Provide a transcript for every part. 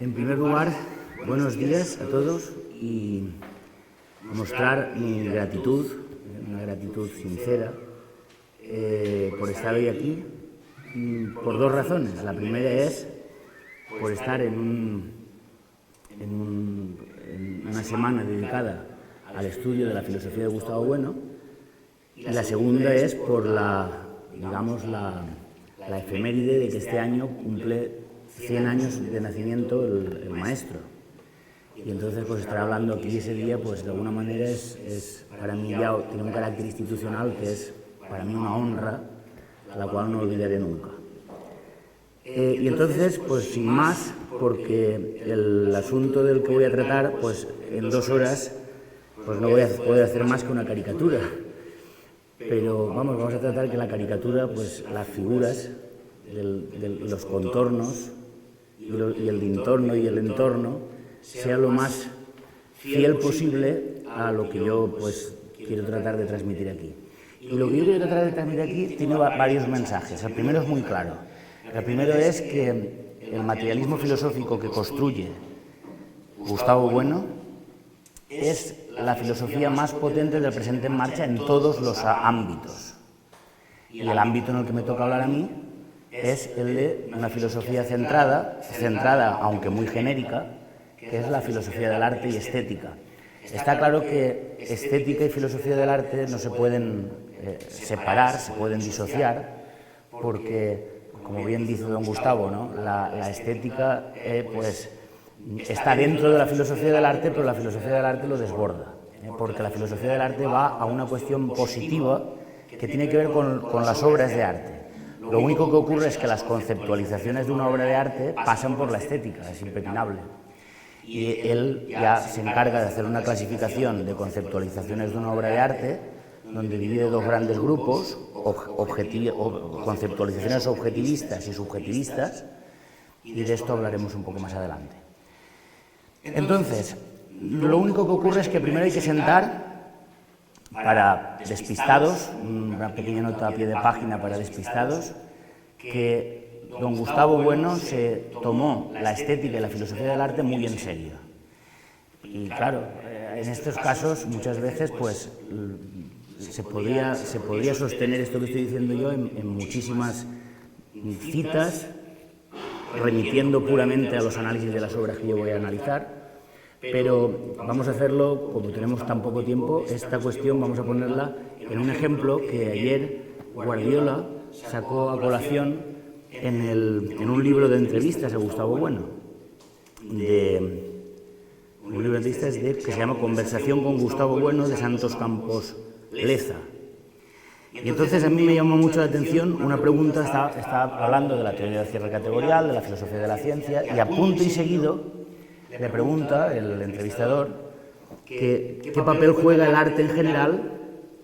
En primer lugar, buenos días a todos y mostrar mi gratitud, una gratitud sincera, por estar hoy aquí, por dos razones. La primera es por estar en una semana dedicada al estudio de la filosofía de Gustavo Bueno, y la segunda es por la efeméride de que este año cumple 100 años de nacimiento el maestro. Y entonces pues estar hablando aquí ese día, pues de alguna manera es para mí ya tiene un carácter institucional que es para mí una honra a la cual no olvidaré nunca. Y entonces, pues sin más, porque el asunto del que voy a tratar, pues en 2 horas, pues no voy a poder hacer más que una caricatura. Pero vamos a tratar que la caricatura, pues las figuras, los contornos y el entorno y el entorno sea lo más fiel posible a lo que yo pues quiero tratar de transmitir aquí. Y lo que yo quiero tratar de transmitir aquí tiene varios mensajes. El primero es muy claro. El primero es que el materialismo filosófico que construye Gustavo Bueno es la filosofía más potente del presente en marcha en todos los ámbitos. Y el ámbito en el que me toca hablar a mí es el de una filosofía centrada, aunque muy genérica, que es la filosofía del arte y estética. Está claro que estética y filosofía del arte no se pueden separar, se pueden disociar, porque, como bien dice don Gustavo, ¿no? la estética pues está dentro de la filosofía del arte, pero la filosofía del arte lo desborda, porque la filosofía del arte va a una cuestión positiva que tiene que ver con las obras de arte. Lo único que ocurre es que las conceptualizaciones de una obra de arte pasan por la estética, es impepinable. Y él ya se encarga de hacer una clasificación de conceptualizaciones de una obra de arte, donde divide 2 grandes grupos, conceptualizaciones objetivistas y subjetivistas, y de esto hablaremos un poco más adelante. Entonces, lo único que ocurre es que primero hay que sentar, para despistados, una pequeña nota a pie de página para despistados, que don Gustavo Bueno se tomó la estética y la filosofía del arte muy en serio. Y claro, en estos casos muchas veces pues se podría sostener esto que estoy diciendo yo en muchísimas citas, remitiendo puramente a los análisis de las obras que yo voy a analizar. Pero vamos a hacerlo, como tenemos tan poco tiempo, esta cuestión vamos a ponerla en un ejemplo que ayer Guardiola sacó a colación en un libro de entrevistas a Gustavo Bueno, un libro de entrevistas que se llama Conversación con Gustavo Bueno, de Santos Campos Leza. Y entonces a mí me llamó mucho la atención una pregunta, está hablando de la teoría del cierre categorial, de la filosofía de la ciencia, y a punto y seguido le pregunta el entrevistador qué papel juega el arte en general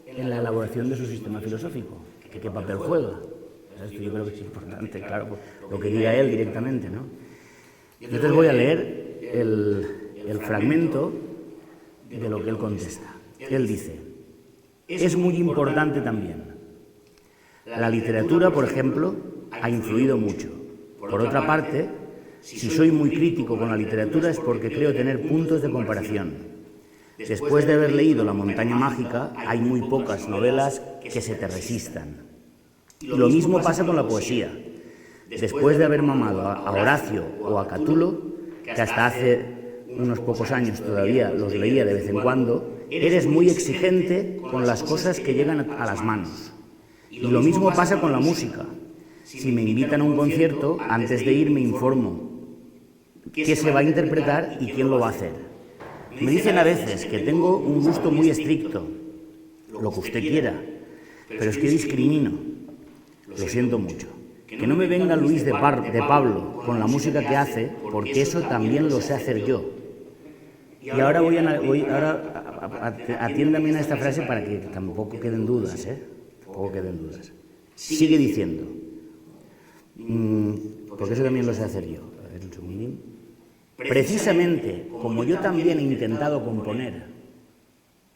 en la elaboración de su sistema filosófico. ¿Qué papel juega? Esto yo creo que es importante, claro, lo que diga él directamente, ¿no? Entonces voy a leer el fragmento de lo que él contesta. Él dice: es muy importante también. La literatura, por ejemplo, ha influido mucho. Por otra parte, si soy muy crítico con la literatura es porque creo tener puntos de comparación. Después de haber leído La montaña mágica, hay muy pocas novelas que se te resistan. Y lo mismo pasa con la poesía. Después de haber mamado a Horacio o a Catulo, que hasta hace unos pocos años todavía los leía de vez en cuando, eres muy exigente con las cosas que llegan a las manos. Y lo mismo pasa con la música. Si me invitan a un concierto, antes de ir me informo qué se va a interpretar y quién lo va a hacer. Me dicen a veces que tengo un gusto muy estricto, lo que usted quiera, pero es que discrimino. Lo siento mucho. Que no me venga Luis de Pablo con la música que hace, porque eso también lo sé hacer yo. Y ahora atiéndame a esta frase para que tampoco queden dudas, Tampoco queden dudas. Sigue diciendo, porque eso también lo sé hacer yo. A ver, un segundín. Precisamente como yo también he intentado componer,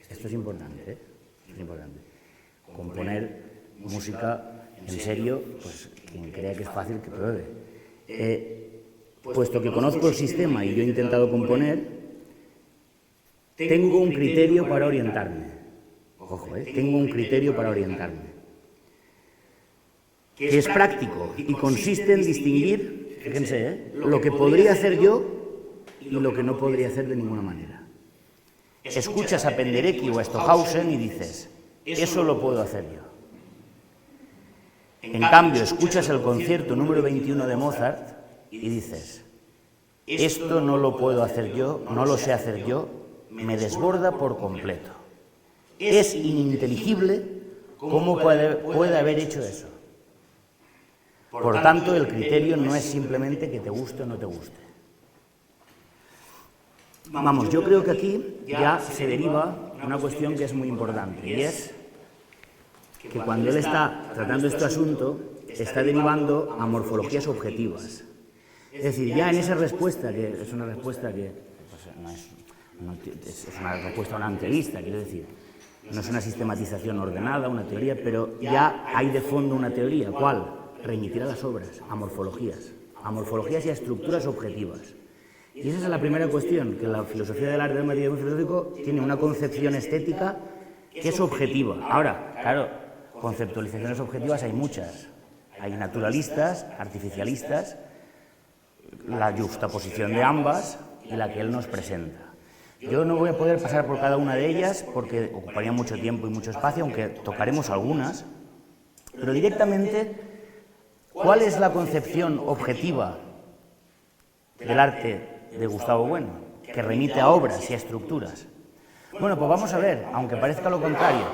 esto es importante, es importante, componer música en serio, pues quien crea que es fácil que pruebe. puesto que conozco el sistema y yo he intentado componer, tengo un criterio para orientarme. Ojo, tengo un criterio para orientarme. Que es práctico y consiste en distinguir, fíjense, lo que podría hacer yo y lo que no podría hacer de ninguna manera. Escuchas a Penderecki o a Stockhausen y dices, eso lo puedo hacer yo. En cambio, escuchas el concierto número 21 de Mozart y dices, esto no lo puedo hacer yo, no lo sé hacer yo, me desborda por completo. Es ininteligible cómo puede haber hecho eso. Por tanto, el criterio no es simplemente que te guste o no te guste. Vamos, yo creo que aquí ya se deriva una cuestión que es muy importante, y es que cuando él está tratando este asunto, está derivando a morfologías objetivas. Es decir, ya en esa respuesta, que es una respuesta que es una respuesta a una entrevista, quiero decir, no es una sistematización ordenada, una teoría, pero ya hay de fondo una teoría. ¿Cuál? Remitir a las obras, a morfologías y a estructuras objetivas. Y esa es la primera cuestión, que la filosofía del arte del materialismo filosófico tiene una concepción estética que es objetiva. Ahora, claro, conceptualizaciones objetivas hay muchas. Hay naturalistas, artificialistas, la juxtaposición de ambas y la que él nos presenta. Yo no voy a poder pasar por cada una de ellas porque ocuparía mucho tiempo y mucho espacio, aunque tocaremos algunas, pero directamente, ¿cuál es la concepción objetiva del arte de Gustavo Bueno, que remite a obras y a estructuras? Bueno, pues vamos a ver, aunque parezca lo contrario,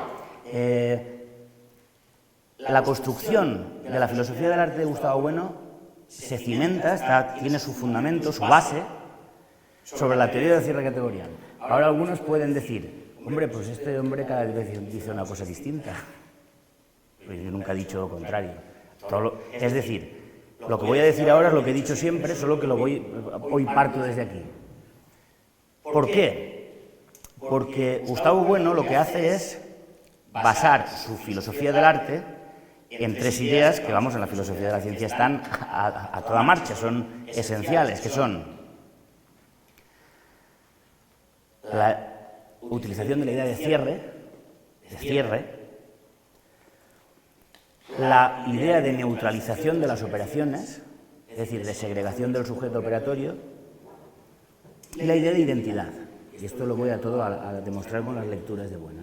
la construcción de la filosofía del arte de Gustavo Bueno se cimenta, tiene su fundamento, su base, sobre la teoría del cierre categorial. Ahora algunos pueden decir, hombre, pues este hombre cada vez dice una cosa distinta. Pues yo nunca he dicho lo contrario. Es decir, lo que voy a decir ahora es lo que he dicho siempre, solo que hoy parto desde aquí. ¿Por qué? Porque Gustavo Bueno lo que hace es basar su filosofía del arte en tres ideas que, vamos, en la filosofía de la ciencia están a toda marcha, son esenciales, que son la utilización de la idea de cierre, la idea de neutralización de las operaciones, es decir, de segregación del sujeto operatorio, y la idea de identidad. Y esto lo voy a demostrar con las lecturas de Bueno.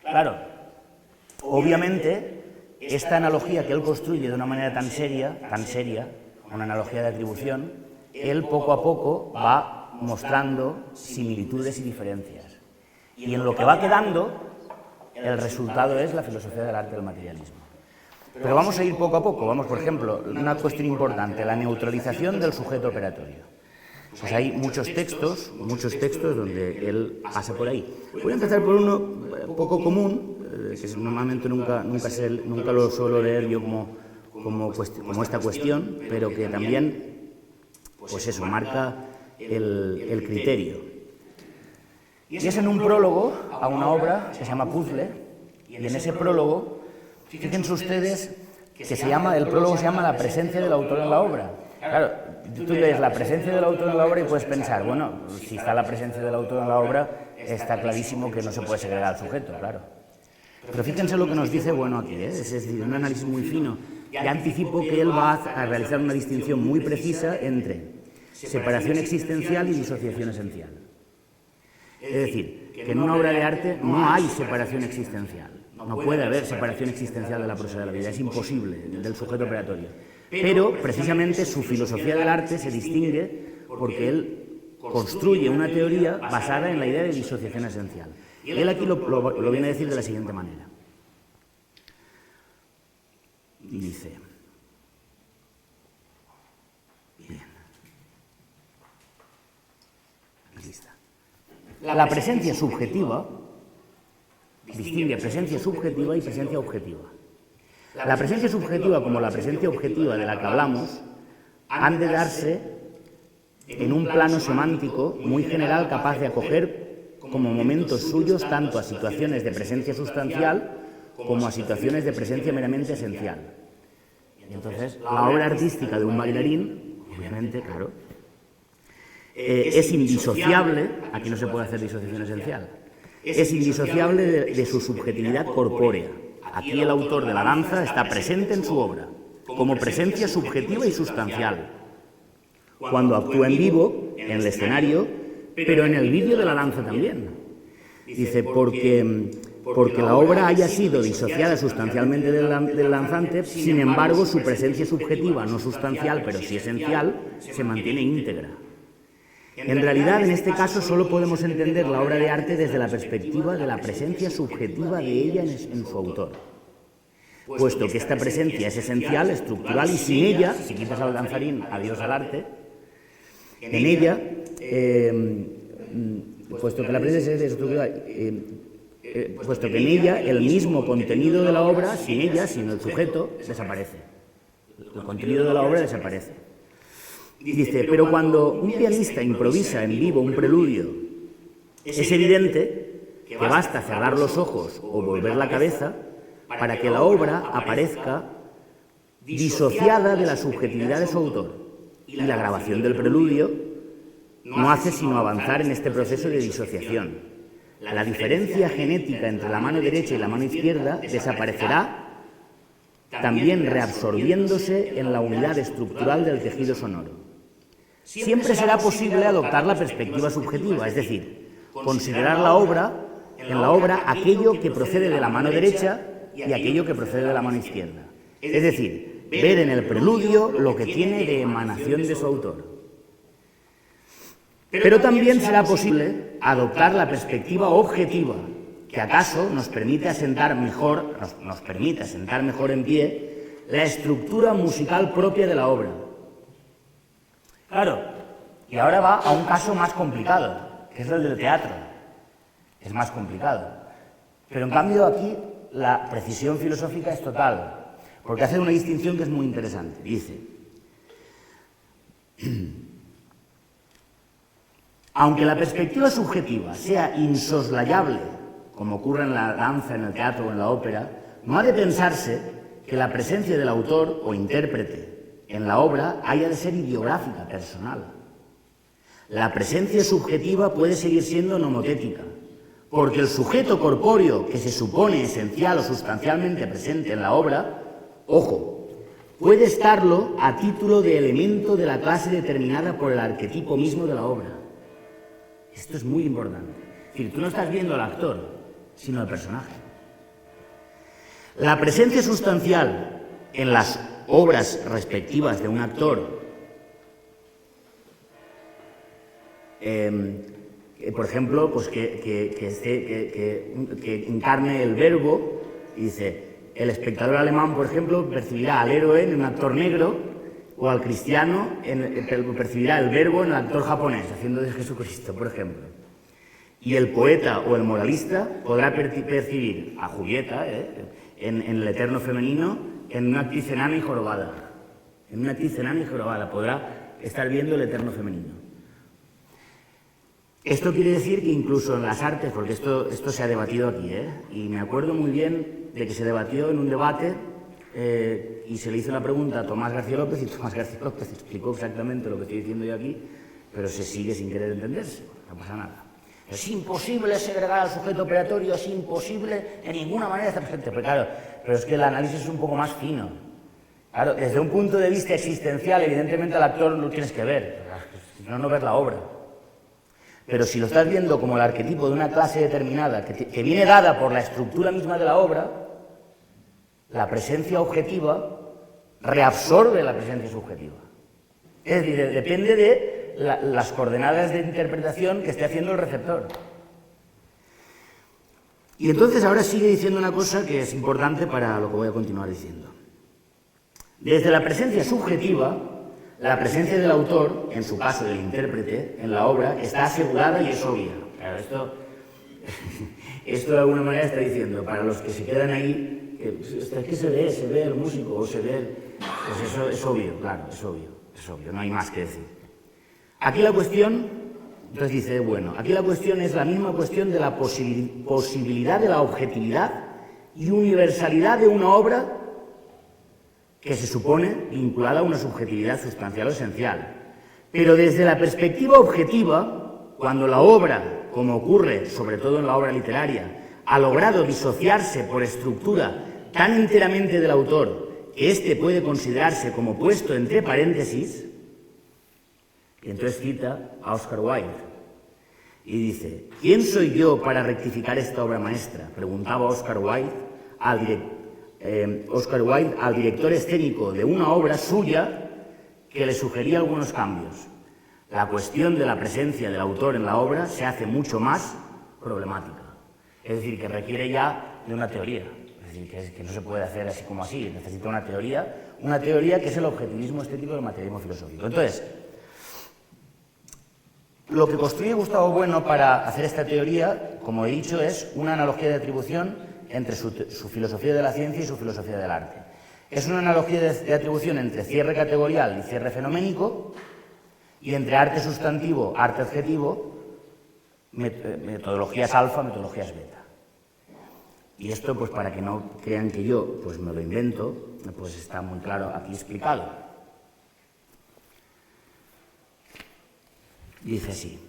Claro, obviamente, esta analogía que él construye de una manera tan seria, una analogía de atribución, él poco a poco va mostrando similitudes y diferencias. Y en lo que va quedando, el resultado es la filosofía del arte del materialismo. Pero vamos a ir poco a poco. Vamos, por ejemplo, una cuestión importante, la neutralización del sujeto operatorio. Pues hay muchos textos donde él pasa por ahí. Voy a empezar por uno poco común, que normalmente nunca lo suelo leer yo como esta cuestión, pero que también, pues eso, marca el criterio. Y es en un prólogo a una obra que se llama Puzzle, y en ese prólogo, fíjense ustedes que el prólogo se llama La presencia del autor en la obra. Claro, tú lees la presencia del autor en la obra y puedes pensar, bueno, si está la presencia del autor en la obra, está clarísimo que no se puede segregar al sujeto, claro. Pero fíjense lo que nos dice Bueno aquí, es decir, un análisis muy fino. Ya anticipo que él va a realizar una distinción muy precisa entre separación existencial y disociación esencial. Es decir, que en una obra de arte no hay separación existencial. No puede haber separación existencial de la prosa de la vida, es imposible, del sujeto operatorio. Pero, precisamente, su filosofía del arte se distingue porque él construye una teoría basada en la idea de disociación esencial. Él aquí lo viene a decir de la siguiente manera. Y dice... Bien. Aquí está. La presencia subjetiva distingue presencia subjetiva y presencia objetiva. La presencia subjetiva, como la presencia objetiva de la que hablamos, han de darse en un plano semántico muy general capaz de acoger como momentos suyos tanto a situaciones de presencia sustancial como a situaciones de presencia meramente esencial. Y entonces, la obra artística de un bailarín obviamente, claro. Es indisociable, aquí no se puede hacer disociación esencial, es indisociable de su subjetividad corpórea. Aquí el autor de la danza está presente en su obra, como presencia subjetiva y sustancial, cuando actúa en vivo, en el escenario, pero en el vídeo de la danza también. Dice, porque la obra haya sido disociada sustancialmente del danzante, sin embargo, su presencia subjetiva, no sustancial, pero sí esencial, se mantiene íntegra. En realidad, en este caso, solo podemos entender la obra de arte desde la perspectiva de la presencia subjetiva de ella en su autor, puesto que esta presencia es esencial, estructural, y sin ella, si quitas al danzarín, adiós al arte, en ella, puesto que la presencia es estructural, puesto que en ella el mismo contenido de la obra, sin ella, sin el sujeto, desaparece. El contenido de la obra desaparece. Dice, pero cuando un pianista improvisa en vivo un preludio, es evidente que basta cerrar los ojos o volver la cabeza para que la obra aparezca disociada de la subjetividad de su autor. Y la grabación del preludio no hace sino avanzar en este proceso de disociación. La diferencia genética entre la mano derecha y la mano izquierda desaparecerá, también reabsorbiéndose en la unidad estructural del tejido sonoro. Siempre será posible adoptar la perspectiva subjetiva, es decir, considerar en la obra aquello que procede de la mano derecha y aquello que procede de la mano izquierda. Es decir, ver en el preludio lo que tiene de emanación de su autor. Pero también será posible adoptar la perspectiva objetiva, que acaso nos permite asentar mejor en pie la estructura musical propia de la obra. Claro, y ahora va a un caso más complicado, que es el del teatro. Es más complicado. Pero en cambio aquí la precisión filosófica es total, porque hace una distinción que es muy interesante. Dice, aunque la perspectiva subjetiva sea insoslayable, como ocurre en la danza, en el teatro o en la ópera, no ha de pensarse que la presencia del autor o intérprete en la obra haya de ser ideográfica, personal. La presencia subjetiva puede seguir siendo nomotética, porque el sujeto corpóreo que se supone esencial o sustancialmente presente en la obra, ojo, puede estarlo a título de elemento de la clase determinada por el arquetipo mismo de la obra. Esto es muy importante. Es decir, tú no estás viendo al actor, sino al personaje. La presencia sustancial en las obras respectivas de un actor, por ejemplo, pues que encarne el verbo, y dice, el espectador alemán, por ejemplo, percibirá al héroe en un actor negro, o al cristiano percibirá el verbo en el actor japonés, haciendo de Jesucristo, por ejemplo. Y el poeta o el moralista podrá percibir a Julieta en el eterno femenino, en una actriz enana y jorobada. En una actriz enana y jorobada podrá estar viendo el eterno femenino. Esto quiere decir que incluso en las artes, porque esto se ha debatido aquí, y me acuerdo muy bien de que se debatió en un debate y se le hizo una pregunta a Tomás García López, y Tomás García López explicó exactamente lo que estoy diciendo yo aquí, pero se sigue sin querer entenderse, no pasa nada. Es imposible segregar al sujeto operatorio, es imposible de ninguna manera estar presente. Pero claro, pero es que el análisis es un poco más fino. Claro, desde un punto de vista existencial, evidentemente al actor lo tienes que ver, si no, no ves la obra. Pero si lo estás viendo como el arquetipo de una clase determinada, que viene dada por la estructura misma de la obra, la presencia objetiva reabsorbe la presencia subjetiva. Es decir, depende de las coordenadas de interpretación que esté haciendo el receptor. Y entonces ahora sigue diciendo una cosa que es importante para lo que voy a continuar diciendo. Desde la presencia subjetiva, la presencia del autor, en su caso del intérprete, en la obra, está asegurada y es obvia. Claro, esto de alguna manera está diciendo, para los que se quedan ahí, que se ve el músico o se ve, pues eso es obvio, claro, es obvio, no hay más que decir. Aquí la cuestión, entonces dice, bueno, aquí la cuestión es la misma cuestión de la posibilidad de la objetividad y universalidad de una obra que se supone vinculada a una subjetividad sustancial o esencial. Pero desde la perspectiva objetiva, cuando la obra, como ocurre sobre todo en la obra literaria, ha logrado disociarse por estructura tan enteramente del autor que éste puede considerarse como puesto entre paréntesis, y entonces cita a Oscar Wilde y dice: ¿quién soy yo para rectificar esta obra maestra?, preguntaba Oscar Wilde al director escénico de una obra suya que le sugería algunos cambios. La cuestión de la presencia del autor en la obra se hace mucho más problemática. Es decir, que requiere ya de una teoría. Es decir, que no se puede hacer así como así. Necesita una teoría que es el objetivismo estético del materialismo filosófico. Entonces, lo que construye Gustavo Bueno para hacer esta teoría, como he dicho, es una analogía de atribución entre su filosofía de la ciencia y su filosofía del arte. Es una analogía de atribución entre cierre categorial y cierre fenoménico, y entre arte sustantivo, arte adjetivo, metodologías alfa, metodologías beta. Y esto, pues para que no crean que yo pues me lo invento, pues está muy claro aquí explicado. Dice así: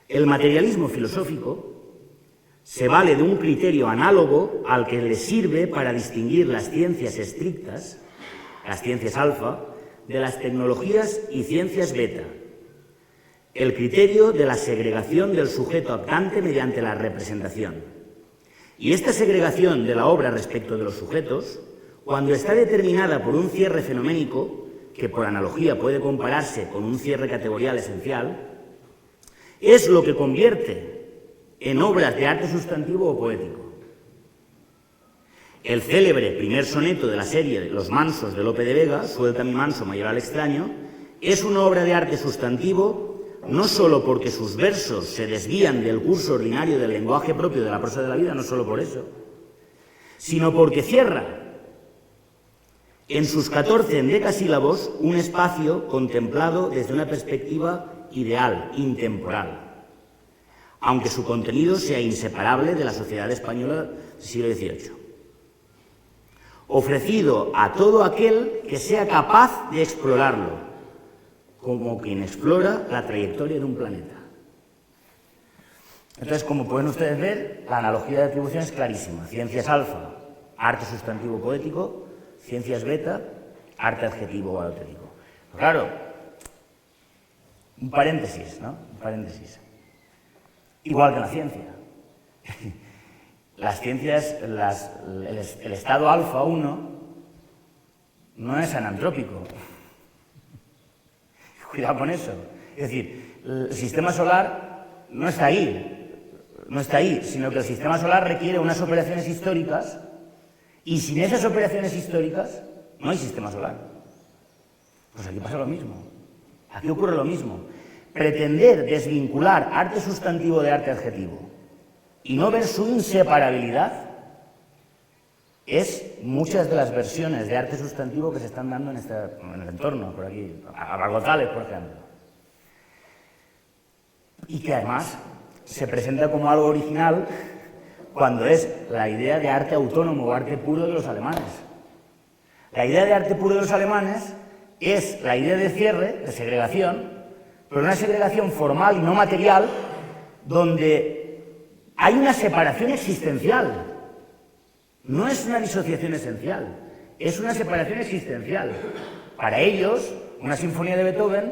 el materialismo filosófico se vale de un criterio análogo al que le sirve para distinguir las ciencias estrictas, las ciencias alfa, de las tecnologías y ciencias beta. El criterio de la segregación del sujeto actante mediante la representación. Y esta segregación de la obra respecto de los sujetos, cuando está determinada por un cierre fenoménico, que por analogía puede compararse con un cierre categorial esencial, es lo que convierte en obras de arte sustantivo o poético. El célebre primer soneto de la serie Los mansos de Lope de Vega, Suelta mi manso, mayoral extraño, es una obra de arte sustantivo no solo porque sus versos se desvían del curso ordinario del lenguaje propio de la prosa de la vida, no solo por eso, sino porque cierra en sus 14 endecasílabos un espacio contemplado desde una perspectiva ideal, intemporal, aunque su contenido sea inseparable de la sociedad española del siglo XVIII, ofrecido a todo aquel que sea capaz de explorarlo, como quien explora la trayectoria de un planeta. Entonces, como pueden ustedes ver, la analogía de atribución es clarísima. Ciencias alfa, arte sustantivo poético; ciencias beta, arte adjetivo o adjetivo. Claro, un paréntesis, ¿no? Un paréntesis. Igual que la ciencia. Las ciencias, el estado alfa 1 no es anantrópico. Cuidado con eso. Es decir, el sistema solar no está ahí, sino que el sistema solar requiere unas operaciones históricas, y sin esas operaciones históricas no hay sistema solar. Pues aquí pasa lo mismo. Aquí ocurre lo mismo. Pretender desvincular arte sustantivo de arte adjetivo y no ver su inseparabilidad es muchas de las versiones de arte sustantivo que se están dando en el entorno, por aquí, a González, por ejemplo. Y que además se presenta como algo original cuando es la idea de arte autónomo o arte puro de los alemanes. La idea de arte puro de los alemanes es la idea de cierre, de segregación, pero una segregación formal y no material, donde hay una separación existencial. No es una disociación esencial, es una separación existencial. Para ellos, una sinfonía de Beethoven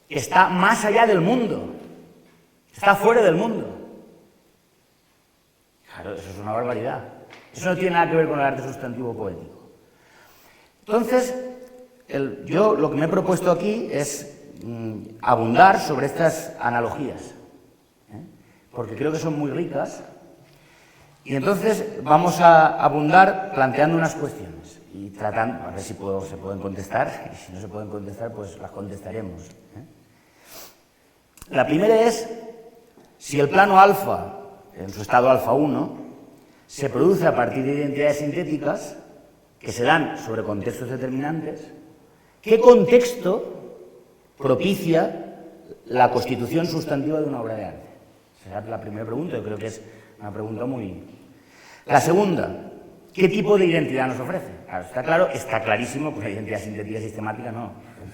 está más allá del mundo, está fuera del mundo. Claro, eso es una barbaridad. Eso no tiene nada que ver con el arte sustantivo poético. Entonces, yo lo que me he propuesto aquí es abundar sobre estas analogías, porque creo que son muy ricas. Y entonces vamos a abundar planteando unas cuestiones y tratando, a ver si se pueden contestar, y si no se pueden contestar, pues las contestaremos. La primera es si el plano alfa, en su estado alfa 1, se produce a partir de identidades sintéticas que se dan sobre contextos determinantes. ¿Qué contexto propicia la constitución sustantiva de una obra de arte? Esa es la primera pregunta, yo creo que es una pregunta muy... La segunda, ¿qué tipo de identidad nos ofrece? Claro, está claro, está clarísimo, pues la identidad sintética sistemática no,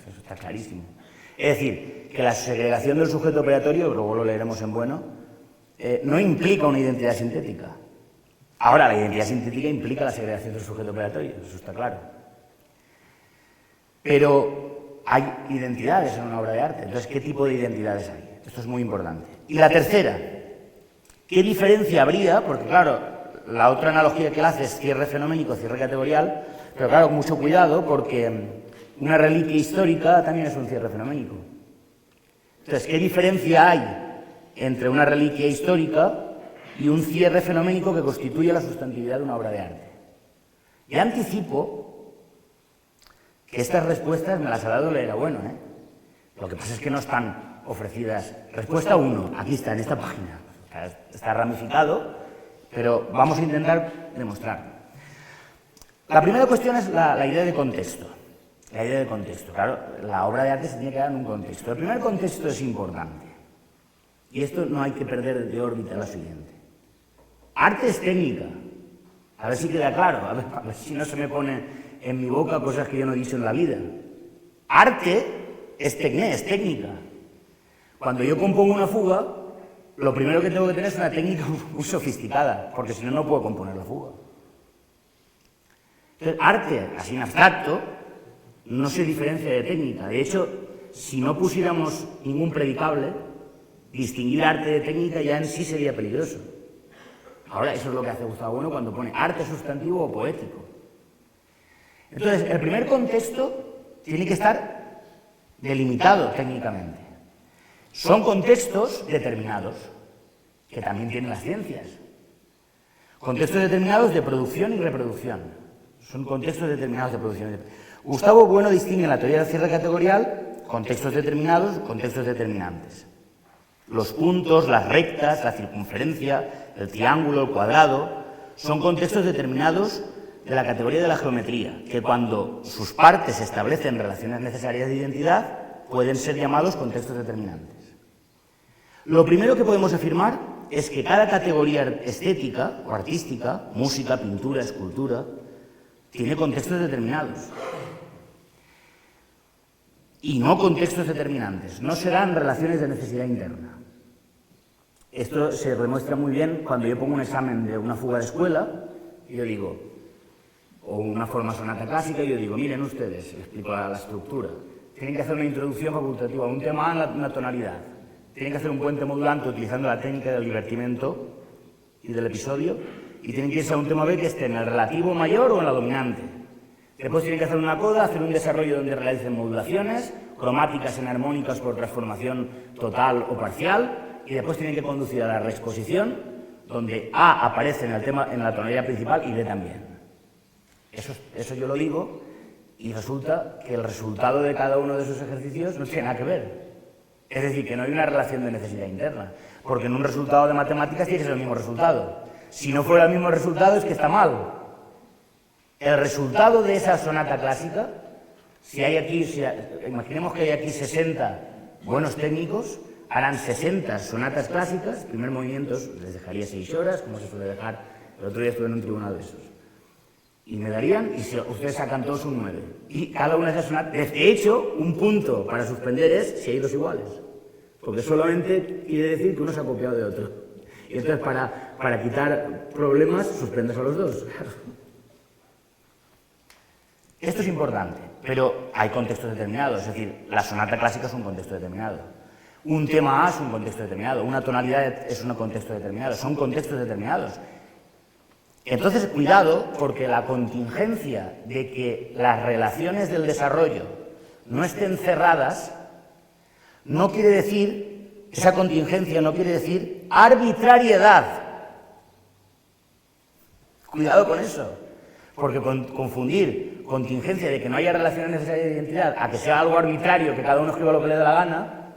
eso está clarísimo. Es decir, que la segregación del sujeto operatorio, luego lo leeremos en bueno, no implica una identidad sintética. Ahora, la identidad sintética implica la segregación del sujeto operatorio, eso está claro. Pero hay identidades en una obra de arte, entonces, ¿qué tipo de identidades hay? Esto es muy importante. Y la tercera, ¿qué diferencia habría? Porque, claro, la otra analogía que él hace es cierre fenoménico, cierre categorial, pero claro, con mucho cuidado, porque una reliquia histórica también es un cierre fenoménico. Entonces, ¿qué diferencia hay entre una reliquia histórica y un cierre fenoménico que constituye la sustantividad de una obra de arte? Ya anticipo que estas respuestas me las ha dado Leera Bueno, ¿eh? Lo que pasa es que no están ofrecidas. Respuesta 1, aquí está, en esta página. Está ramificado, pero vamos a intentar demostrarlo. La primera cuestión es la idea de contexto. La idea de contexto. Claro, la obra de arte se tiene que dar en un contexto. El primer contexto es importante. Y esto no hay que perder de órbita lo siguiente. Arte es técnica. A ver si queda claro, a ver si no se me pone en mi boca cosas que yo no he dicho en la vida. Arte es técnica. Cuando yo compongo una fuga, lo primero que tengo que tener es una técnica muy sofisticada, porque si no, no puedo componer la fuga. Entonces, arte, así en abstracto, no se diferencia de técnica. De hecho, si no pusiéramos ningún predicable, distinguir arte de técnica ya en sí sería peligroso. Ahora, eso es lo que hace Gustavo Bueno cuando pone arte sustantivo o poético. Entonces, el primer contexto tiene que estar delimitado técnicamente. Son contextos determinados, que también tienen las ciencias. Contextos determinados de producción y reproducción. Son contextos determinados de producción y reproducción. Gustavo Bueno distingue en la teoría del cierre categorial contextos determinados, contextos determinantes. Los puntos, las rectas, la circunferencia, el triángulo, el cuadrado, son contextos determinados de la categoría de la geometría, que cuando sus partes establecen relaciones necesarias de identidad, pueden ser llamados contextos determinantes. Lo primero que podemos afirmar es que cada categoría estética o artística, música, pintura, escultura, tiene contextos determinados. Y no contextos determinantes, no se dan relaciones de necesidad interna. Esto se demuestra muy bien cuando yo pongo un examen de una fuga de escuela y yo digo, o una forma sonata clásica, y yo digo, miren ustedes, explico la estructura, tienen que hacer una introducción facultativa, un tema en una tonalidad, tienen que hacer un puente modulante utilizando la técnica del divertimento y del episodio, y tienen que irse a un tema B que esté en el relativo mayor o en la dominante. Después tienen que hacer una coda, hacer un desarrollo donde realicen modulaciones, cromáticas enarmónicas por transformación total o parcial, y después tienen que conducir a la reexposición, donde A aparece en el tema, en la tonalidad principal y B también. Eso yo lo digo, y resulta que el resultado de cada uno de esos ejercicios no tiene nada que ver. Es decir, que no hay una relación de necesidad interna, porque en un resultado de matemáticas tiene que ser el mismo resultado. Si no fuera el mismo resultado es que está mal. El resultado de esa sonata clásica, imaginemos que hay aquí 60 buenos técnicos, harán 60 sonatas clásicas, primer movimiento les dejaría 6 horas, como se suele dejar, el otro día estuve en un tribunal de esos. Y me darían, y si ustedes sacan todos un 9. Y cada una de esas sonatas, de hecho, un punto para suspender es si hay dos iguales. Porque solamente quiere decir que uno se ha copiado de otro. Y entonces para quitar problemas, suspendes a los dos. Esto es importante, pero hay contextos determinados, es decir, la sonata clásica es un contexto determinado. Un tema A es un contexto determinado, una tonalidad es un contexto determinado, son contextos determinados. Entonces, cuidado, porque la contingencia de que las relaciones del desarrollo no estén cerradas, no quiere decir, esa contingencia no quiere decir arbitrariedad. Cuidado con eso, porque confundir contingencia de que no haya relaciones necesarias de identidad a que sea algo arbitrario, que cada uno escriba lo que le dé la gana,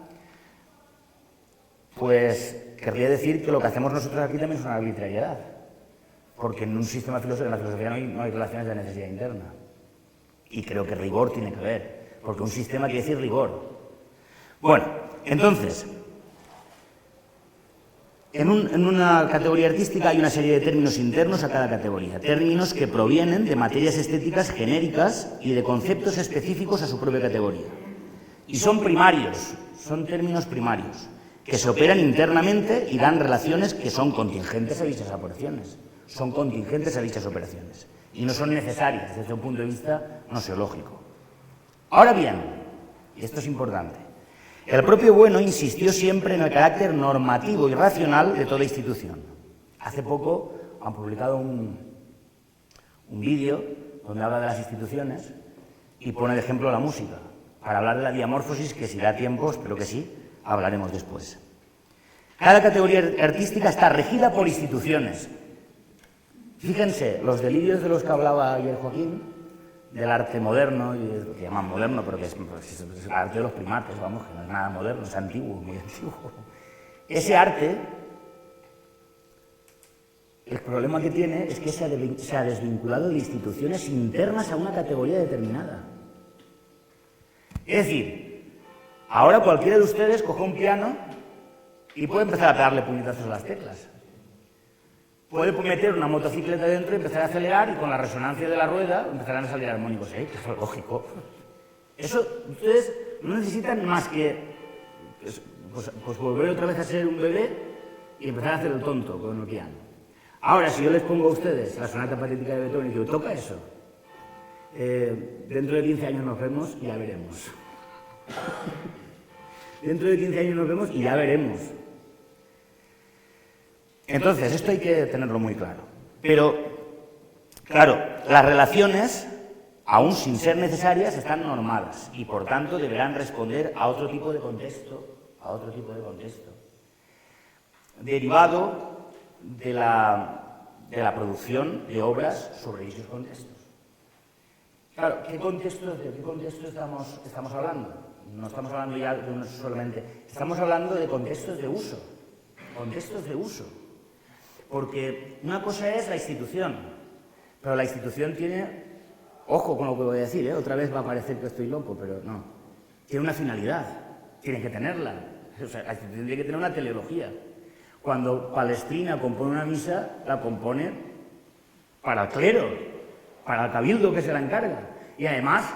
pues querría decir que lo que hacemos nosotros aquí también es una arbitrariedad. Porque en un sistema filosófico, en la filosofía no hay relaciones de necesidad interna. Y creo que rigor tiene que haber, porque un sistema quiere decir rigor. Bueno, entonces, En una categoría artística hay una serie de términos internos a cada categoría, términos que provienen de materias estéticas genéricas y de conceptos específicos a su propia categoría. Y son primarios, son términos primarios, que se operan internamente y dan relaciones que son contingentes a dichas operaciones, son contingentes a dichas operaciones, y no son necesarias desde un punto de vista noseológico. Ahora bien, y esto es importante, el propio Bueno insistió siempre en el carácter normativo y racional de toda institución. Hace poco han publicado un vídeo donde habla de las instituciones y pone de ejemplo la música, para hablar de la diamorfosis, que si da tiempo, espero que sí, hablaremos después. Cada categoría artística está regida por instituciones. Fíjense, los delirios de los que hablaba ayer Joaquín, del arte moderno, y lo que llaman moderno, pero que es el arte de los primates, vamos, que no es nada moderno, es antiguo, muy antiguo. Ese arte, el problema que tiene es que se ha desvinculado de instituciones internas a una categoría determinada. Es decir, ahora cualquiera de ustedes coge un piano y puede empezar a pegarle puñetazos a las teclas. Puede meter una motocicleta dentro y empezar a acelerar, y con la resonancia de la rueda empezarán a salir armónicos ahí, que es lógico. Eso ustedes no necesitan más que pues volver otra vez a ser un bebé y empezar a hacer el tonto con el piano. Ahora, si yo les pongo a ustedes la sonata patética de Beethoven y digo, toca eso, dentro de 15 años nos vemos y ya veremos. Dentro de 15 años nos vemos y ya veremos. Entonces, esto hay que tenerlo muy claro. Pero, claro, las relaciones, aún sin ser necesarias, están normadas y, por tanto, deberán responder a otro tipo de contexto, derivado de la producción de obras sobre dichos contextos. Claro, ¿de qué contexto estamos hablando? No estamos hablando ya de uno solamente, estamos hablando de contextos de uso. Porque una cosa es la institución, pero la institución tiene, ojo con lo que voy a decir, otra vez va a parecer que estoy loco, pero no, tiene una finalidad, tiene que tenerla, o sea, la institución tiene que tener una teleología. Cuando Palestrina compone una misa, la compone para el clero, para el cabildo que se la encarga, y además,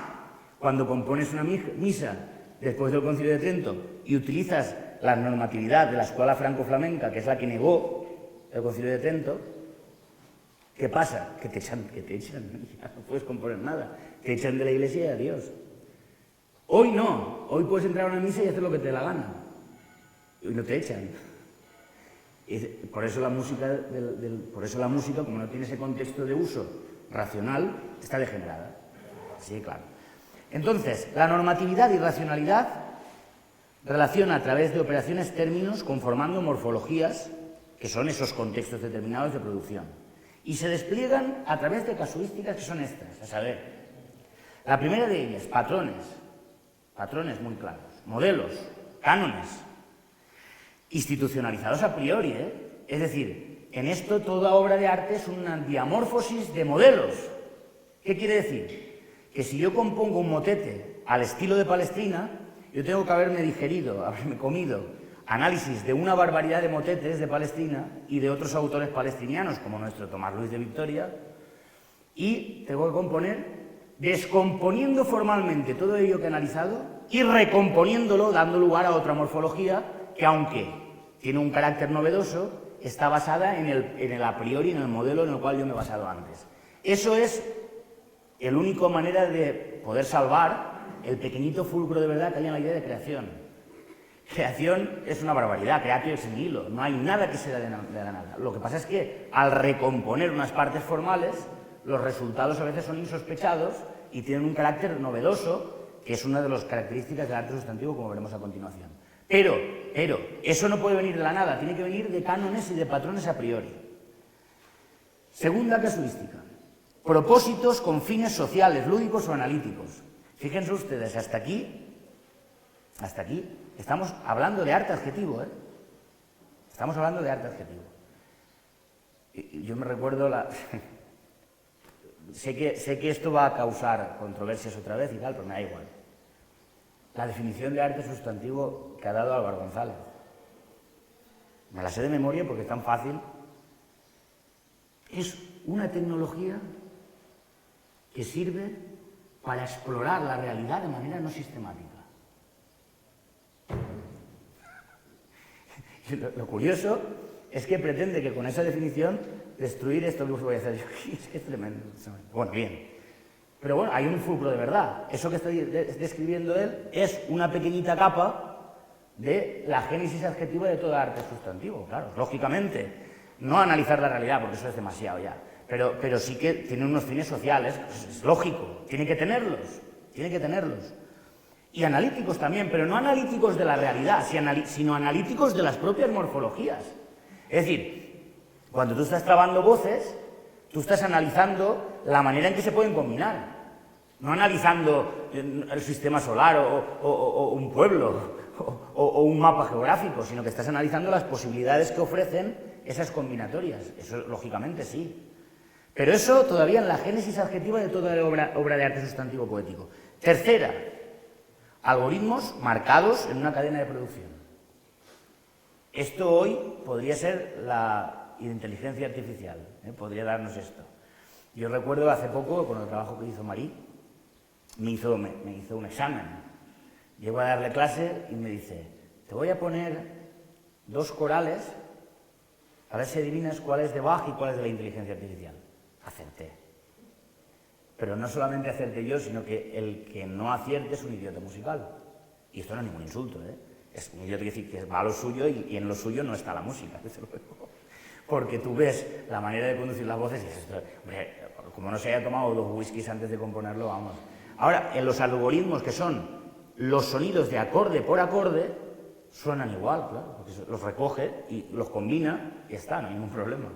cuando compones una misa después del Concilio de Trento y utilizas la normatividad de la escuela franco-flamenca, que es la que negó el Concilio de Trento, ¿qué pasa? Que te echan, ya no puedes componer nada, te echan de la iglesia y adiós. Hoy no, hoy puedes entrar a una misa y hacer lo que te dé la gana, y no te echan. Por eso la música, como no tiene ese contexto de uso racional, está degenerada. Sí, claro. Entonces, la normatividad y racionalidad relaciona a través de operaciones términos conformando morfologías, que son esos contextos determinados de producción, y se despliegan a través de casuísticas que son estas, a saber, la primera de ellas, patrones muy claros, modelos, cánones, institucionalizados a priori, es decir, en esto toda obra de arte es una diamorfosis de modelos. ¿Qué quiere decir? Que si yo compongo un motete al estilo de Palestrina, yo tengo que haberme comido análisis de una barbaridad de motetes de Palestrina y de otros autores palestrinianos, como nuestro Tomás Luis de Victoria, y tengo que componer descomponiendo formalmente todo ello que he analizado y recomponiéndolo, dando lugar a otra morfología que, aunque tiene un carácter novedoso, está basada en el a priori, en el modelo en el cual yo me he basado antes. Eso es la única manera de poder salvar el pequeñito fulcro de verdad que hay en la idea de creación. Creación es una barbaridad, creatio ex nihilo, no hay nada que se dé de la nada. Lo que pasa es que al recomponer unas partes formales, los resultados a veces son insospechados y tienen un carácter novedoso, que es una de las características del arte sustantivo, como veremos a continuación. Pero, eso no puede venir de la nada, tiene que venir de cánones y de patrones a priori. Segunda casuística, propósitos con fines sociales, lúdicos o analíticos. Fíjense ustedes, hasta aquí, estamos hablando de arte adjetivo, Estamos hablando de arte adjetivo. Yo me recuerdo sé que esto va a causar controversias otra vez y tal, pero me da igual. La definición de arte sustantivo que ha dado Álvaro González. me la sé de memoria porque es tan fácil. Es una tecnología que sirve para explorar la realidad de manera no sistemática. Y lo curioso es que pretende que con esa definición destruir esto que os voy a hacer yo. Es que es tremendo. Bueno, bien. Pero bueno, hay un fulcro de verdad. Eso que está describiendo él es una pequeñita capa de la génesis adjetiva de todo arte sustantivo. Claro, lógicamente, no analizar la realidad, porque eso es demasiado ya. Pero sí que tiene unos fines sociales, pues es lógico, tiene que tenerlos. Y analíticos también, pero no analíticos de la realidad, sino analíticos de las propias morfologías. Es decir, cuando tú estás trabando voces, tú estás analizando la manera en que se pueden combinar, no analizando el sistema solar o un pueblo o un mapa geográfico, sino que estás analizando las posibilidades que ofrecen esas combinatorias. Eso, lógicamente, sí. Pero eso todavía en la génesis adjetiva de toda obra de arte sustantivo poético. Tercera, algoritmos marcados en una cadena de producción. Esto hoy podría ser la inteligencia artificial, podría darnos esto. Yo recuerdo hace poco, con el trabajo que hizo Marí, me hizo un examen. Llego a darle clase y me dice, te voy a poner 2 corales, a ver si adivinas cuál es de Bach y cuál es de la inteligencia artificial. Acerté. Pero no solamente acerté yo, sino que el que no acierte es un idiota musical. Y esto no es ningún insulto, Es un idiota que decir que va a lo suyo y en lo suyo no está la música, desde luego. Porque tú ves la manera de conducir las voces y dices, hombre, como no se haya tomado 2 whiskies antes de componerlo, vamos. Ahora, en los algoritmos que son los sonidos de acorde por acorde, suenan igual, claro, porque los recoge y los combina y está, no hay ningún problema.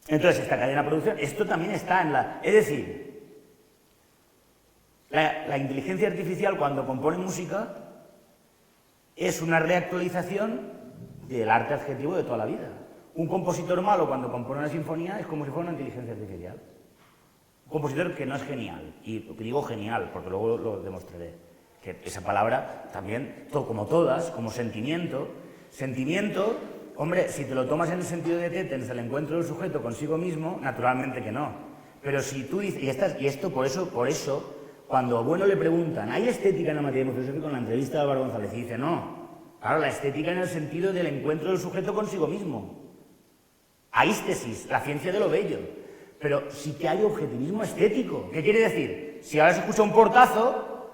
Entonces, esta cadena de producción, esto también está en la... Es decir, la inteligencia artificial cuando compone música es una reactualización del arte adjetivo de toda la vida. Un compositor malo cuando compone una sinfonía es como si fuera una inteligencia artificial. Un compositor que no es genial, y digo genial porque luego lo demostraré, que esa palabra también, como todas, como sentimiento, hombre, si te lo tomas en el sentido de Tetens, el encuentro del sujeto consigo mismo, naturalmente que no. Pero si tú dices, y esto por eso, cuando a Bueno le preguntan, ¿hay estética en la materia filosófica? Con la entrevista de Álvaro González, y dice, no. Claro, la estética en el sentido del encuentro del sujeto consigo mismo. Aístesis, la ciencia de lo bello. Pero sí que hay objetivismo estético. ¿Qué quiere decir? Si ahora se escucha un portazo,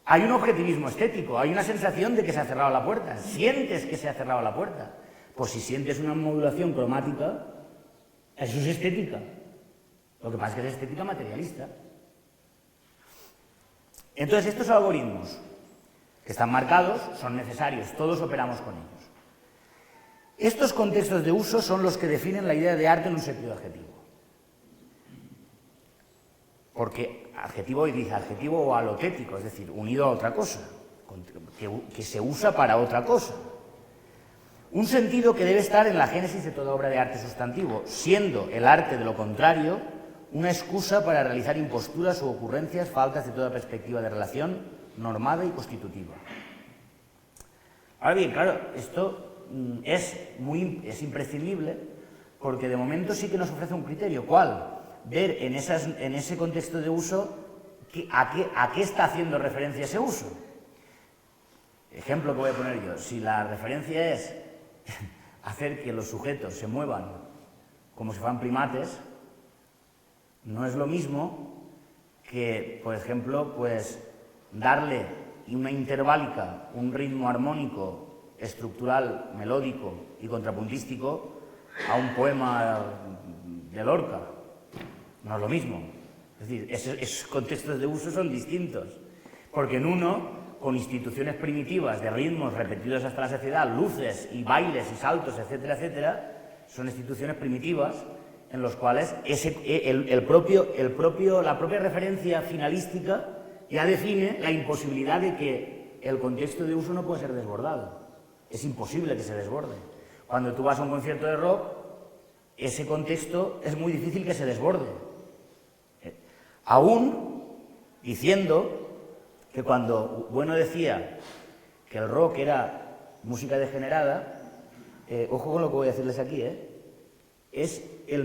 hay un objetivismo estético, hay una sensación de que se ha cerrado la puerta. Sientes que se ha cerrado la puerta. Pues si sientes una modulación cromática, eso es estética. Lo que pasa es que es estética materialista. Entonces, estos algoritmos que están marcados son necesarios, todos operamos con ellos. Estos contextos de uso son los que definen la idea de arte en un sentido adjetivo. Porque adjetivo dice adjetivo o alotético, es decir, unido a otra cosa, que se usa para otra cosa. Un sentido que debe estar en la génesis de toda obra de arte sustantivo, siendo el arte de lo contrario una excusa para realizar imposturas u ocurrencias faltas de toda perspectiva de relación normada y constitutiva. Ahora bien, claro, esto es imprescindible porque de momento sí que nos ofrece un criterio. ¿Cuál? Ver en ese contexto de uso a qué está haciendo referencia ese uso. Ejemplo que voy a poner yo. Si la referencia es hacer que los sujetos se muevan como si fueran primates, no es lo mismo que, por ejemplo, pues darle una interválica, un ritmo armónico, estructural, melódico y contrapuntístico a un poema de Lorca. No es lo mismo. Es decir, esos contextos de uso son distintos. Porque en uno, con instituciones primitivas de ritmos repetidos hasta la saciedad, luces y bailes y saltos, etcétera, etcétera, son instituciones primitivas en los cuales la propia referencia finalística ya define la imposibilidad de que el contexto de uso no puede ser desbordado. Es imposible que se desborde. Cuando tú vas a un concierto de rock, ese contexto es muy difícil que se desborde. Aún diciendo que cuando Bueno decía que el rock era música degenerada, Ojo con lo que voy a decirles aquí, es la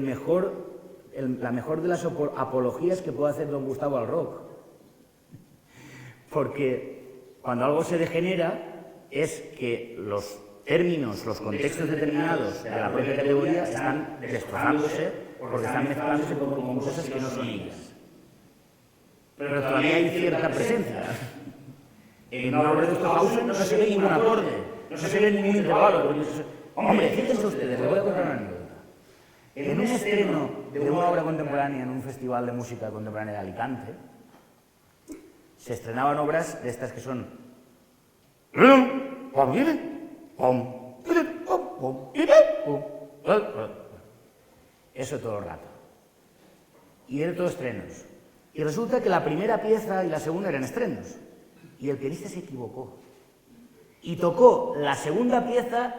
mejor de las apologías que puede hacer don Gustavo al rock. Porque cuando algo se degenera es que los términos, los contextos determinados de la propia categoría están destrozándose porque están mezclándose con cosas que no son ellas. Pero todavía hay cierta presencia. En una obra de Stockhausen no se ve ningún acorde, no se ve ningún intervalo. Hombre, fíjense ustedes, les voy a contar una anécdota. En un estreno de una obra contemporánea en un festival de música contemporánea de Alicante, se estrenaban obras de estas que son... Eso todo el rato. Y eran todos estrenos. Y resulta que la primera pieza y la segunda eran estrenos. Y el pianista se equivocó. Y tocó la segunda pieza,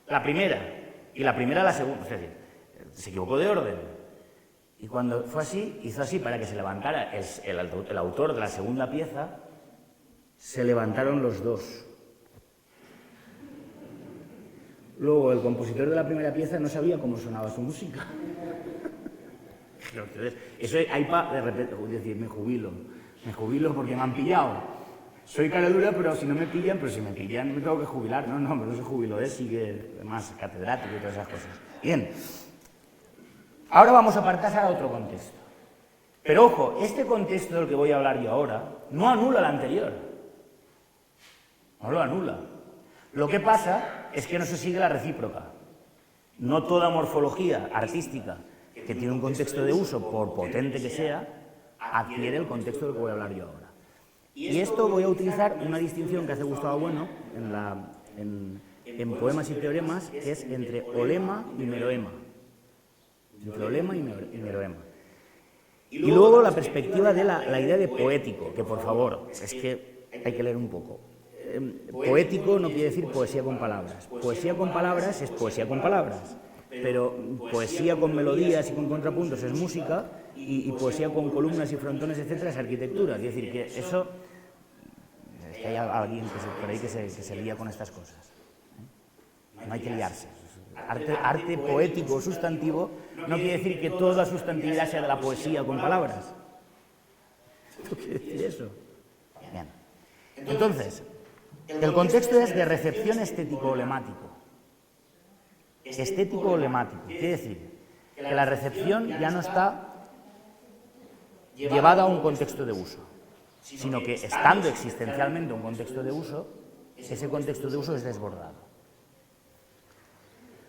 la primera, y la primera la segunda. Es decir, se equivocó de orden. Y cuando fue así, hizo así para que se levantara el autor de la segunda pieza, se levantaron los dos. Luego, el compositor de la primera pieza no sabía cómo sonaba su música. Entonces, eso hay de repente, decir, me jubilo porque me han pillado. Soy cara dura, pero si no me pillan, pero si me pillan me tengo que jubilar. No se jubiló, sigue más catedrático y todas esas cosas. Bien, ahora vamos a pasar a otro contexto. Pero ojo, este contexto del que voy a hablar yo ahora no anula el anterior. No lo anula. Lo que pasa es que no se sigue la recíproca. No toda morfología artística que tiene un contexto de uso, por potente que sea, adquiere el contexto del que voy a hablar yo ahora. Y esto voy a utilizar una distinción que hace Gustavo Bueno en Poemas y Teoremas, que es entre olema y meroema. Entre olema y meroema. Y luego la perspectiva de la idea de poético, que por favor, es que hay que leer un poco. Poético no quiere decir poesía con palabras. Poesía con palabras es poesía con palabras. Pero poesía con melodías y con contrapuntos es música, y poesía con columnas y frontones, etcétera, es arquitectura. Es decir, que eso... Es que hay alguien por ahí que se lía con estas cosas. No hay que liarse. Arte poético sustantivo no quiere decir que toda sustantividad sea de la poesía con palabras. ¿Qué quiere decir eso? Bien. Entonces, el contexto es de recepción estético-olemático. Estético-olemático. Quiere decir que la recepción ya no está llevada a un contexto de uso, sino que estando existencialmente un contexto de uso, ese contexto de uso es desbordado.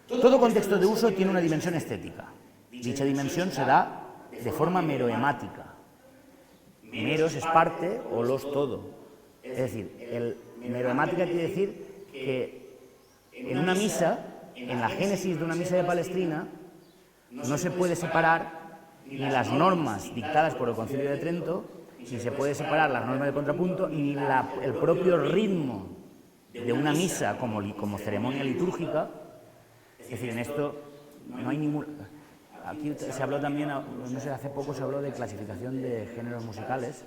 Todo contexto de uso tiene una dimensión estética. Dicha dimensión se da de forma meroemática. Meros es parte, olos todo. Es decir, meroemática quiere decir que en una misa, en la génesis de una misa de Palestrina, no se puede separar ni las normas dictadas por el Concilio de Trento, ni se puede separar las normas de contrapunto, ni el propio ritmo de una misa como ceremonia litúrgica. Es decir, en esto no hay ningún... Aquí se habló también, no sé, hace poco se habló de clasificación de géneros musicales,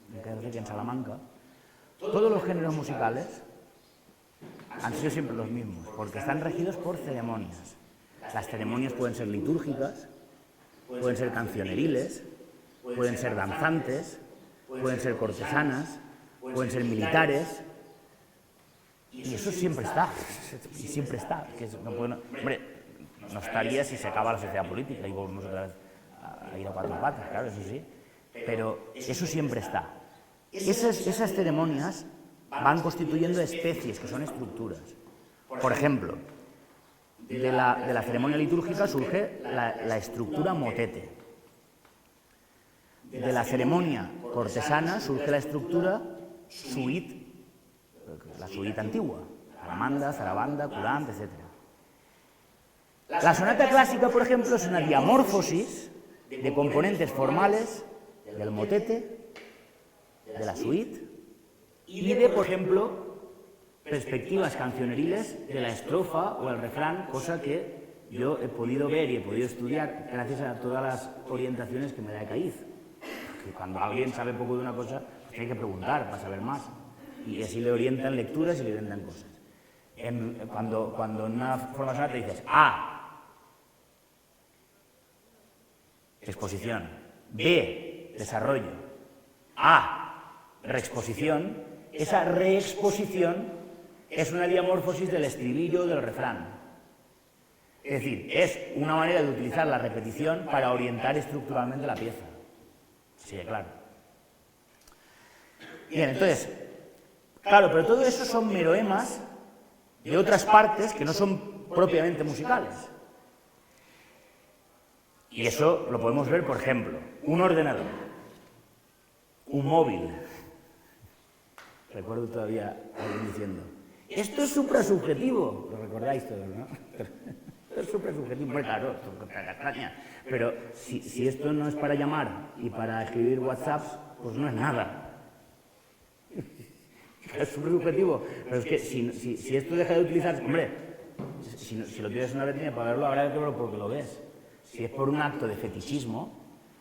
me parece que en Salamanca. Todos los géneros musicales han sido siempre los mismos, porque están regidos por ceremonias. Las ceremonias pueden ser litúrgicas, pueden ser cancioneriles, pueden ser danzantes, pueden ser cortesanas, pueden ser militares, y eso siempre está, hombre, no estaría si se acaba la sociedad política y volvemos otra vez a ir a cuatro patas, claro, eso sí, pero eso siempre está. Esas ceremonias van constituyendo especies, que son estructuras. Por ejemplo, de la ceremonia litúrgica surge la estructura motete. De la ceremonia cortesana surge la estructura suite, la suite antigua, aramanda, zarabanda, curant, etc. La sonata clásica, por ejemplo, es una diamorfosis de componentes formales del motete, de la suite, y de, por ejemplo, perspectivas cancioneriles de la estrofa o el refrán, cosa que yo he podido ver y he podido estudiar gracias a todas las orientaciones que me da Ecaiz. Que cuando alguien sabe poco de una cosa, pues tiene que preguntar para saber más. Y así le orientan lecturas y le orientan cosas. Cuando en una forma sonata dices A, exposición, B, desarrollo, A, reexposición, esa reexposición es una diamorfosis del estribillo o del refrán. Es decir, es una manera de utilizar la repetición para orientar estructuralmente la pieza. Sí, claro. Bien, entonces, claro, pero todo eso son meroemas de otras partes que no son propiamente musicales. Y eso lo podemos ver, por ejemplo, un ordenador, un móvil. Recuerdo todavía a alguien diciendo, esto es suprasubjetivo. Lo recordáis todos, ¿no? Esto es suprasubjetivo, pues claro, extraña. Pero si esto no es para llamar y para escribir WhatsApps, pues no es nada. Es suprasubjetivo. Pero es que si esto deja de utilizarse, hombre, si lo tienes en una retina para verlo, habrá que verlo porque lo ves. Si es por un acto de fetichismo,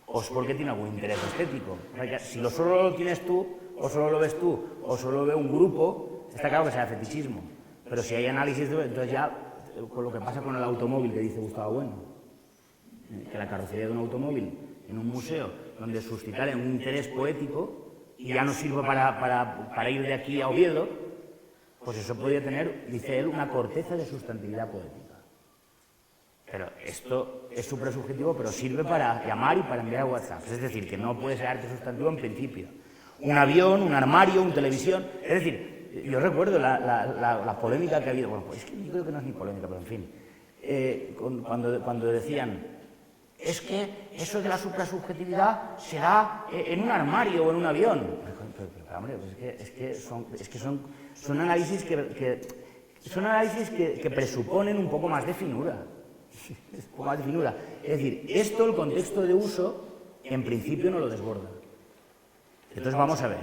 o es porque tiene algún interés estético. O sea, si solo lo tienes tú, o solo lo ves tú, o solo lo ve un grupo, está claro que sea fetichismo. Pero si hay análisis, entonces ya, con lo que pasa con el automóvil que dice Gustavo Bueno, que la carrocería de un automóvil en un museo donde suscitar un interés poético y ya no sirve para ir de aquí a Oviedo, pues eso podría tener, dice él, una corteza de sustantividad poética. Pero esto es suprasubjetivo, pero sirve para llamar y para enviar WhatsApp. Es decir, que no puede ser arte sustantivo en principio. Un avión, un armario, una televisión. Es decir, yo recuerdo la polémica que ha habido. Bueno, pues es que yo creo que no es ni polémica, pero en fin. Cuando decían, es que eso de la suprasubjetividad será en un armario o en un avión. Pero hombre, pues es que son análisis que presuponen un poco más de finura. Es decir, esto, el contexto de uso, en principio no lo desborda. Entonces vamos a ver.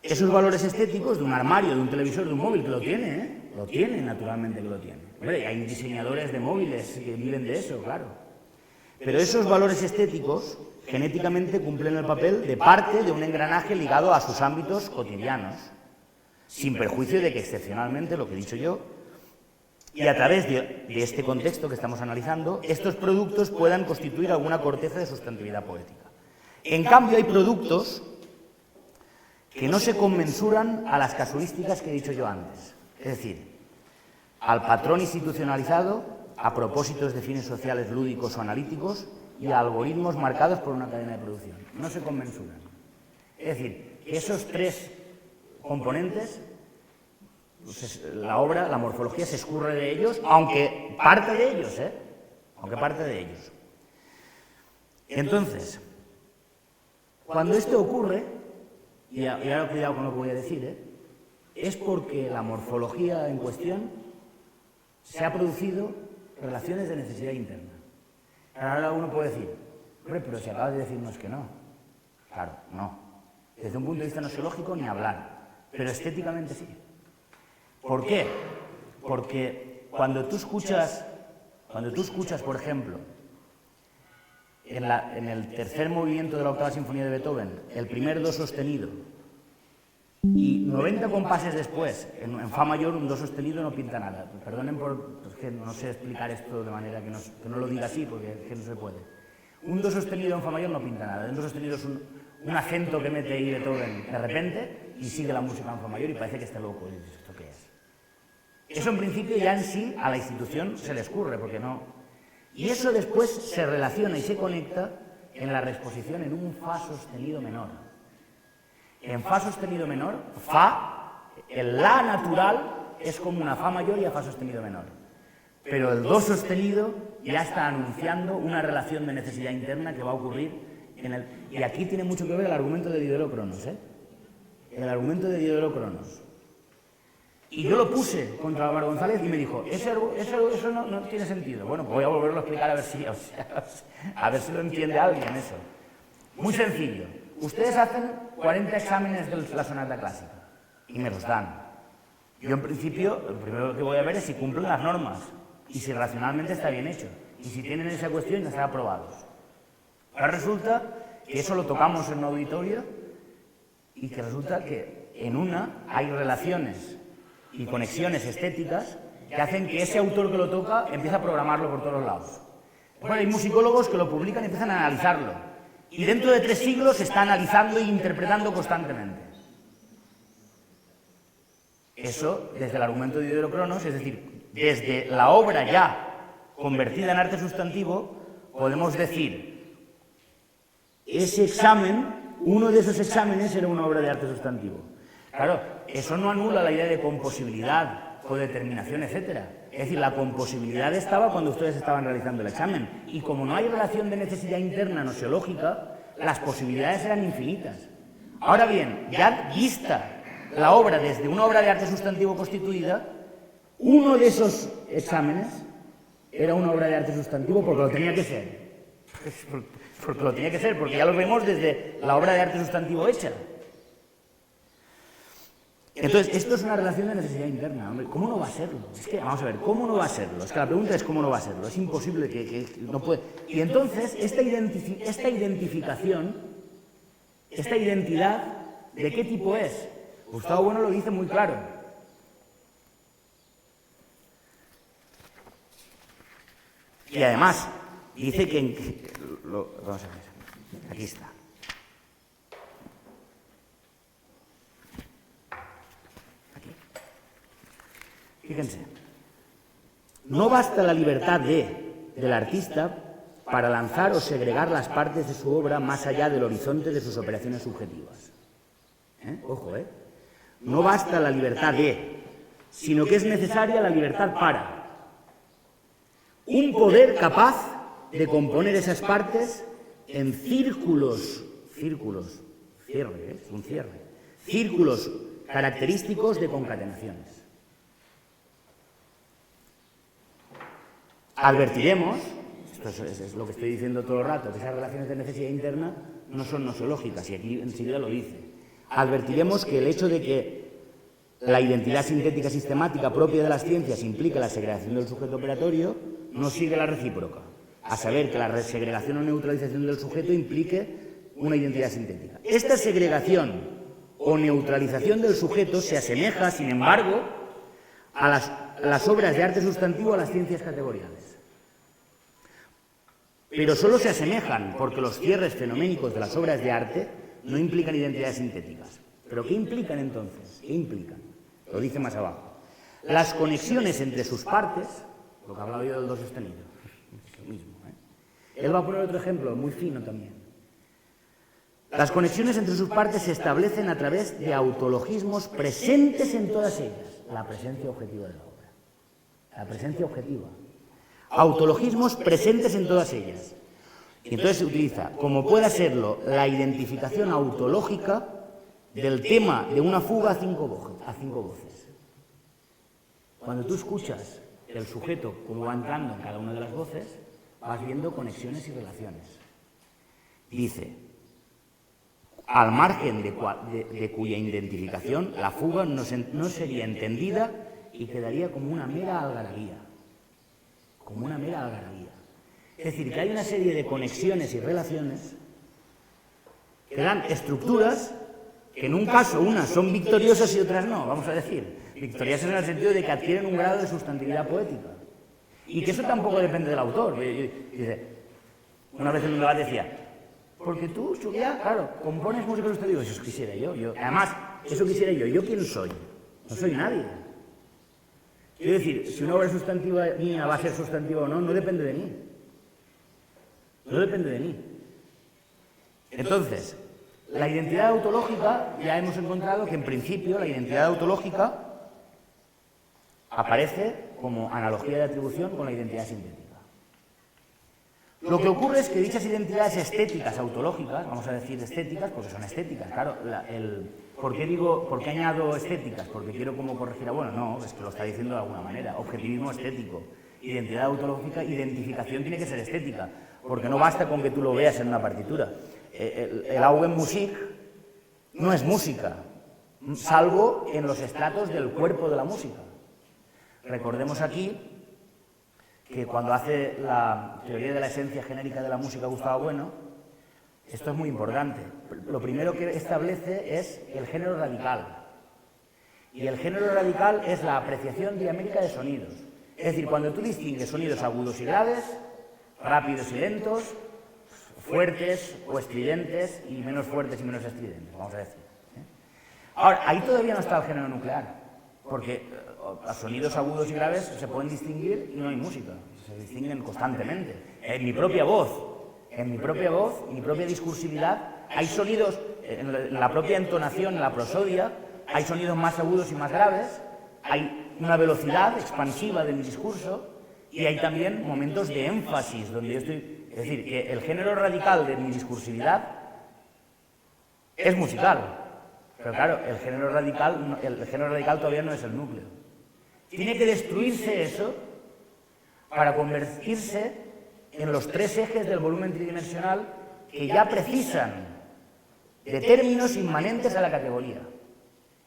Esos valores estéticos de un armario, de un televisor, de un móvil, que lo tiene, ¿eh? Lo tiene, naturalmente que lo tiene. Hombre, hay diseñadores de móviles que viven de eso, claro. Pero esos valores estéticos genéticamente cumplen el papel de parte de un engranaje ligado a sus ámbitos cotidianos, sin perjuicio de que excepcionalmente, lo que he dicho yo, y a través de este contexto que estamos analizando, estos productos puedan constituir alguna corteza de sustantividad poética. En cambio, hay productos que no se conmensuran a las casuísticas que he dicho yo antes, es decir, al patrón institucionalizado, a propósitos de fines sociales lúdicos o analíticos y a algoritmos marcados por una cadena de producción. No se conmensuran. Es decir, que esos tres componentes, la obra, la morfología se escurre de ellos, aunque parte de ellos, aunque parte de ellos. Entonces, cuando esto ocurre, y ahora cuidado con lo que voy a decir, es porque la morfología en cuestión se ha producido relaciones de necesidad interna. Ahora uno puede decir, hombre, pero si acabas de decirnos que no. Claro, no. Desde un punto de vista nosiológico ni hablar, pero estéticamente sí. ¿Por qué? Porque cuando tú escuchas, por ejemplo, en el tercer movimiento de la octava sinfonía de Beethoven, el primer do sostenido, y 90 compases después, en fa mayor, un do sostenido no pinta nada. Perdonen es que no sé explicar esto de manera que no lo diga así, porque es que no se puede. Un do sostenido en fa mayor no pinta nada. Un do sostenido es un acento que mete ahí Beethoven de repente y sigue la música en fa mayor y parece que está loco. Y dices, ¿esto qué es? Eso en principio ya en sí a la institución se le escurre, porque no. Y eso después se relaciona y se conecta en la reexposición en un fa sostenido menor. En fa sostenido menor, fa, el la natural es como una fa mayor y a fa sostenido menor. Pero el do sostenido ya está anunciando una relación de necesidad interna que va a ocurrir en el... Y aquí tiene mucho que ver el argumento de Diderot Cronos, el argumento de Diderot Cronos. Y yo lo puse contra Álvaro González y me dijo, eso no tiene sentido. Bueno, pues voy a volverlo a explicar a ver si lo entiende alguien eso. Muy sencillo. Ustedes hacen 40 exámenes de la sonata clásica y me los dan. Yo en principio, lo primero que voy a ver es si cumplen las normas y si racionalmente está bien hecho. Y si tienen esa cuestión, ya están aprobados. Ahora resulta que eso lo tocamos en un auditorio y que resulta que en una hay relaciones y conexiones estéticas que hacen que ese autor que lo toca empiece a programarlo por todos los lados. Bueno, hay musicólogos que lo publican y empiezan a analizarlo. Y dentro de 3 siglos se está analizando e interpretando constantemente. Eso, desde el argumento de Diodoro Cronos, es decir, desde la obra ya convertida en arte sustantivo, podemos decir, ese examen, uno de esos exámenes era una obra de arte sustantivo. Claro, eso no anula la idea de composibilidad, codeterminación, etc. Es decir, la composibilidad estaba cuando ustedes estaban realizando el examen. Y como no hay relación de necesidad interna nosiológica, las posibilidades eran infinitas. Ahora bien, ya vista la obra desde una obra de arte sustantivo constituida, uno de esos exámenes era una obra de arte sustantivo porque lo tenía que ser. Porque lo tenía que ser, porque ya lo vemos desde la obra de arte sustantivo hecha. Entonces, esto es una relación de necesidad interna. Hombre, ¿cómo no va a serlo? Es que, vamos a ver, ¿cómo no va a serlo? Es que la pregunta es ¿cómo no va a serlo? Es imposible que no puede. Y entonces, esta identificación, esta identidad, ¿de qué tipo es? Gustavo Bueno lo dice muy claro. Y además, dice que... vamos a ver, aquí está. Aquí. Fíjense. No basta la libertad del artista para lanzar o segregar las partes de su obra más allá del horizonte de sus operaciones subjetivas. Ojo, no basta la libertad sino que es necesaria la libertad para un poder capaz de componer esas partes en círculos característicos de concatenaciones. Advertiremos, esto es lo que estoy diciendo todo el rato, que esas relaciones de necesidad interna no son nosiológicas, y aquí enseguida lo dice. Advertiremos que el hecho de que la identidad sintética sistemática propia de las ciencias implica la segregación del sujeto operatorio no sigue la recíproca, a saber que la segregación o neutralización del sujeto implique una identidad sintética. Esta segregación o neutralización del sujeto se asemeja, sin embargo, a las obras de arte sustantivo, a las ciencias categoriales. Pero solo se asemejan porque los cierres fenoménicos de las obras de arte no implican identidades sintéticas. ¿Pero qué implican entonces? ¿Qué implican? Lo dice más abajo. Las conexiones entre sus partes, lo que hablaba yo del do sostenido, es lo mismo. Él va a poner otro ejemplo, muy fino también. Las conexiones entre sus partes se establecen a través de autologismos presentes en todas ellas. La presencia objetiva de la obra. La presencia objetiva. Autologismos presentes en todas ellas. Y entonces se utiliza, como pueda serlo, la identificación autológica del tema de una fuga a cinco voces. Cuando tú escuchas el sujeto cómo va entrando en cada una de las voces, vas viendo conexiones y relaciones. Dice, al margen de cuya identificación la fuga no sería entendida y quedaría como una mera algarabía. Como una mera algarabía. Es decir, que hay una serie de conexiones y relaciones que dan estructuras que en un caso unas son victoriosas y otras no, vamos a decir. Victoriosas en el sentido de que adquieren un grado de sustantividad poética. Y que eso tampoco depende del autor. Dice, una vez en un debate decía, porque tú, Juliá, claro, compones música sustantiva. Eso quisiera yo. Además, eso quisiera yo. ¿Yo quién soy? No soy nadie. Quiero decir, si una obra sustantiva mía va a ser sustantiva o no, no depende de mí. No depende de mí. Entonces, la identidad autológica, ya hemos encontrado que en principio la identidad autológica aparece como analogía de atribución con la identidad sintética. Lo que ocurre es que dichas identidades estéticas autológicas, vamos a decir estéticas porque son estéticas, claro, ¿por qué añado estéticas? Porque quiero como corregir a bueno, no, es que lo está diciendo de alguna manera, objetivismo estético, identidad autológica, identificación tiene que ser estética, porque no basta con que tú lo veas en una partitura. El Augenmusik no es música, salvo en los estratos del cuerpo de la música. Recordemos aquí que cuando hace la teoría de la esencia genérica de la música Gustavo Bueno, esto es muy importante. Lo primero que establece es el género radical. Y el género radical es la apreciación diamétrica de sonidos. Es decir, cuando tú distingues sonidos agudos y graves, rápidos y lentos, fuertes o estridentes y menos fuertes y menos estridentes, vamos a decir. Ahora, ahí todavía no está el género nuclear, porque sonidos agudos y graves se pueden distinguir y no hay música, se distinguen constantemente. En mi propia voz, mi propia discursividad, hay sonidos, en la propia entonación, en la prosodia, hay sonidos más agudos y más graves, hay una velocidad expansiva de mi discurso y hay también momentos de énfasis donde yo estoy... Es decir, que el género radical de mi discursividad es musical, pero claro, el género radical todavía no es el núcleo. Tiene que destruirse eso para convertirse en los tres ejes del volumen tridimensional que ya precisan de términos inmanentes a la categoría.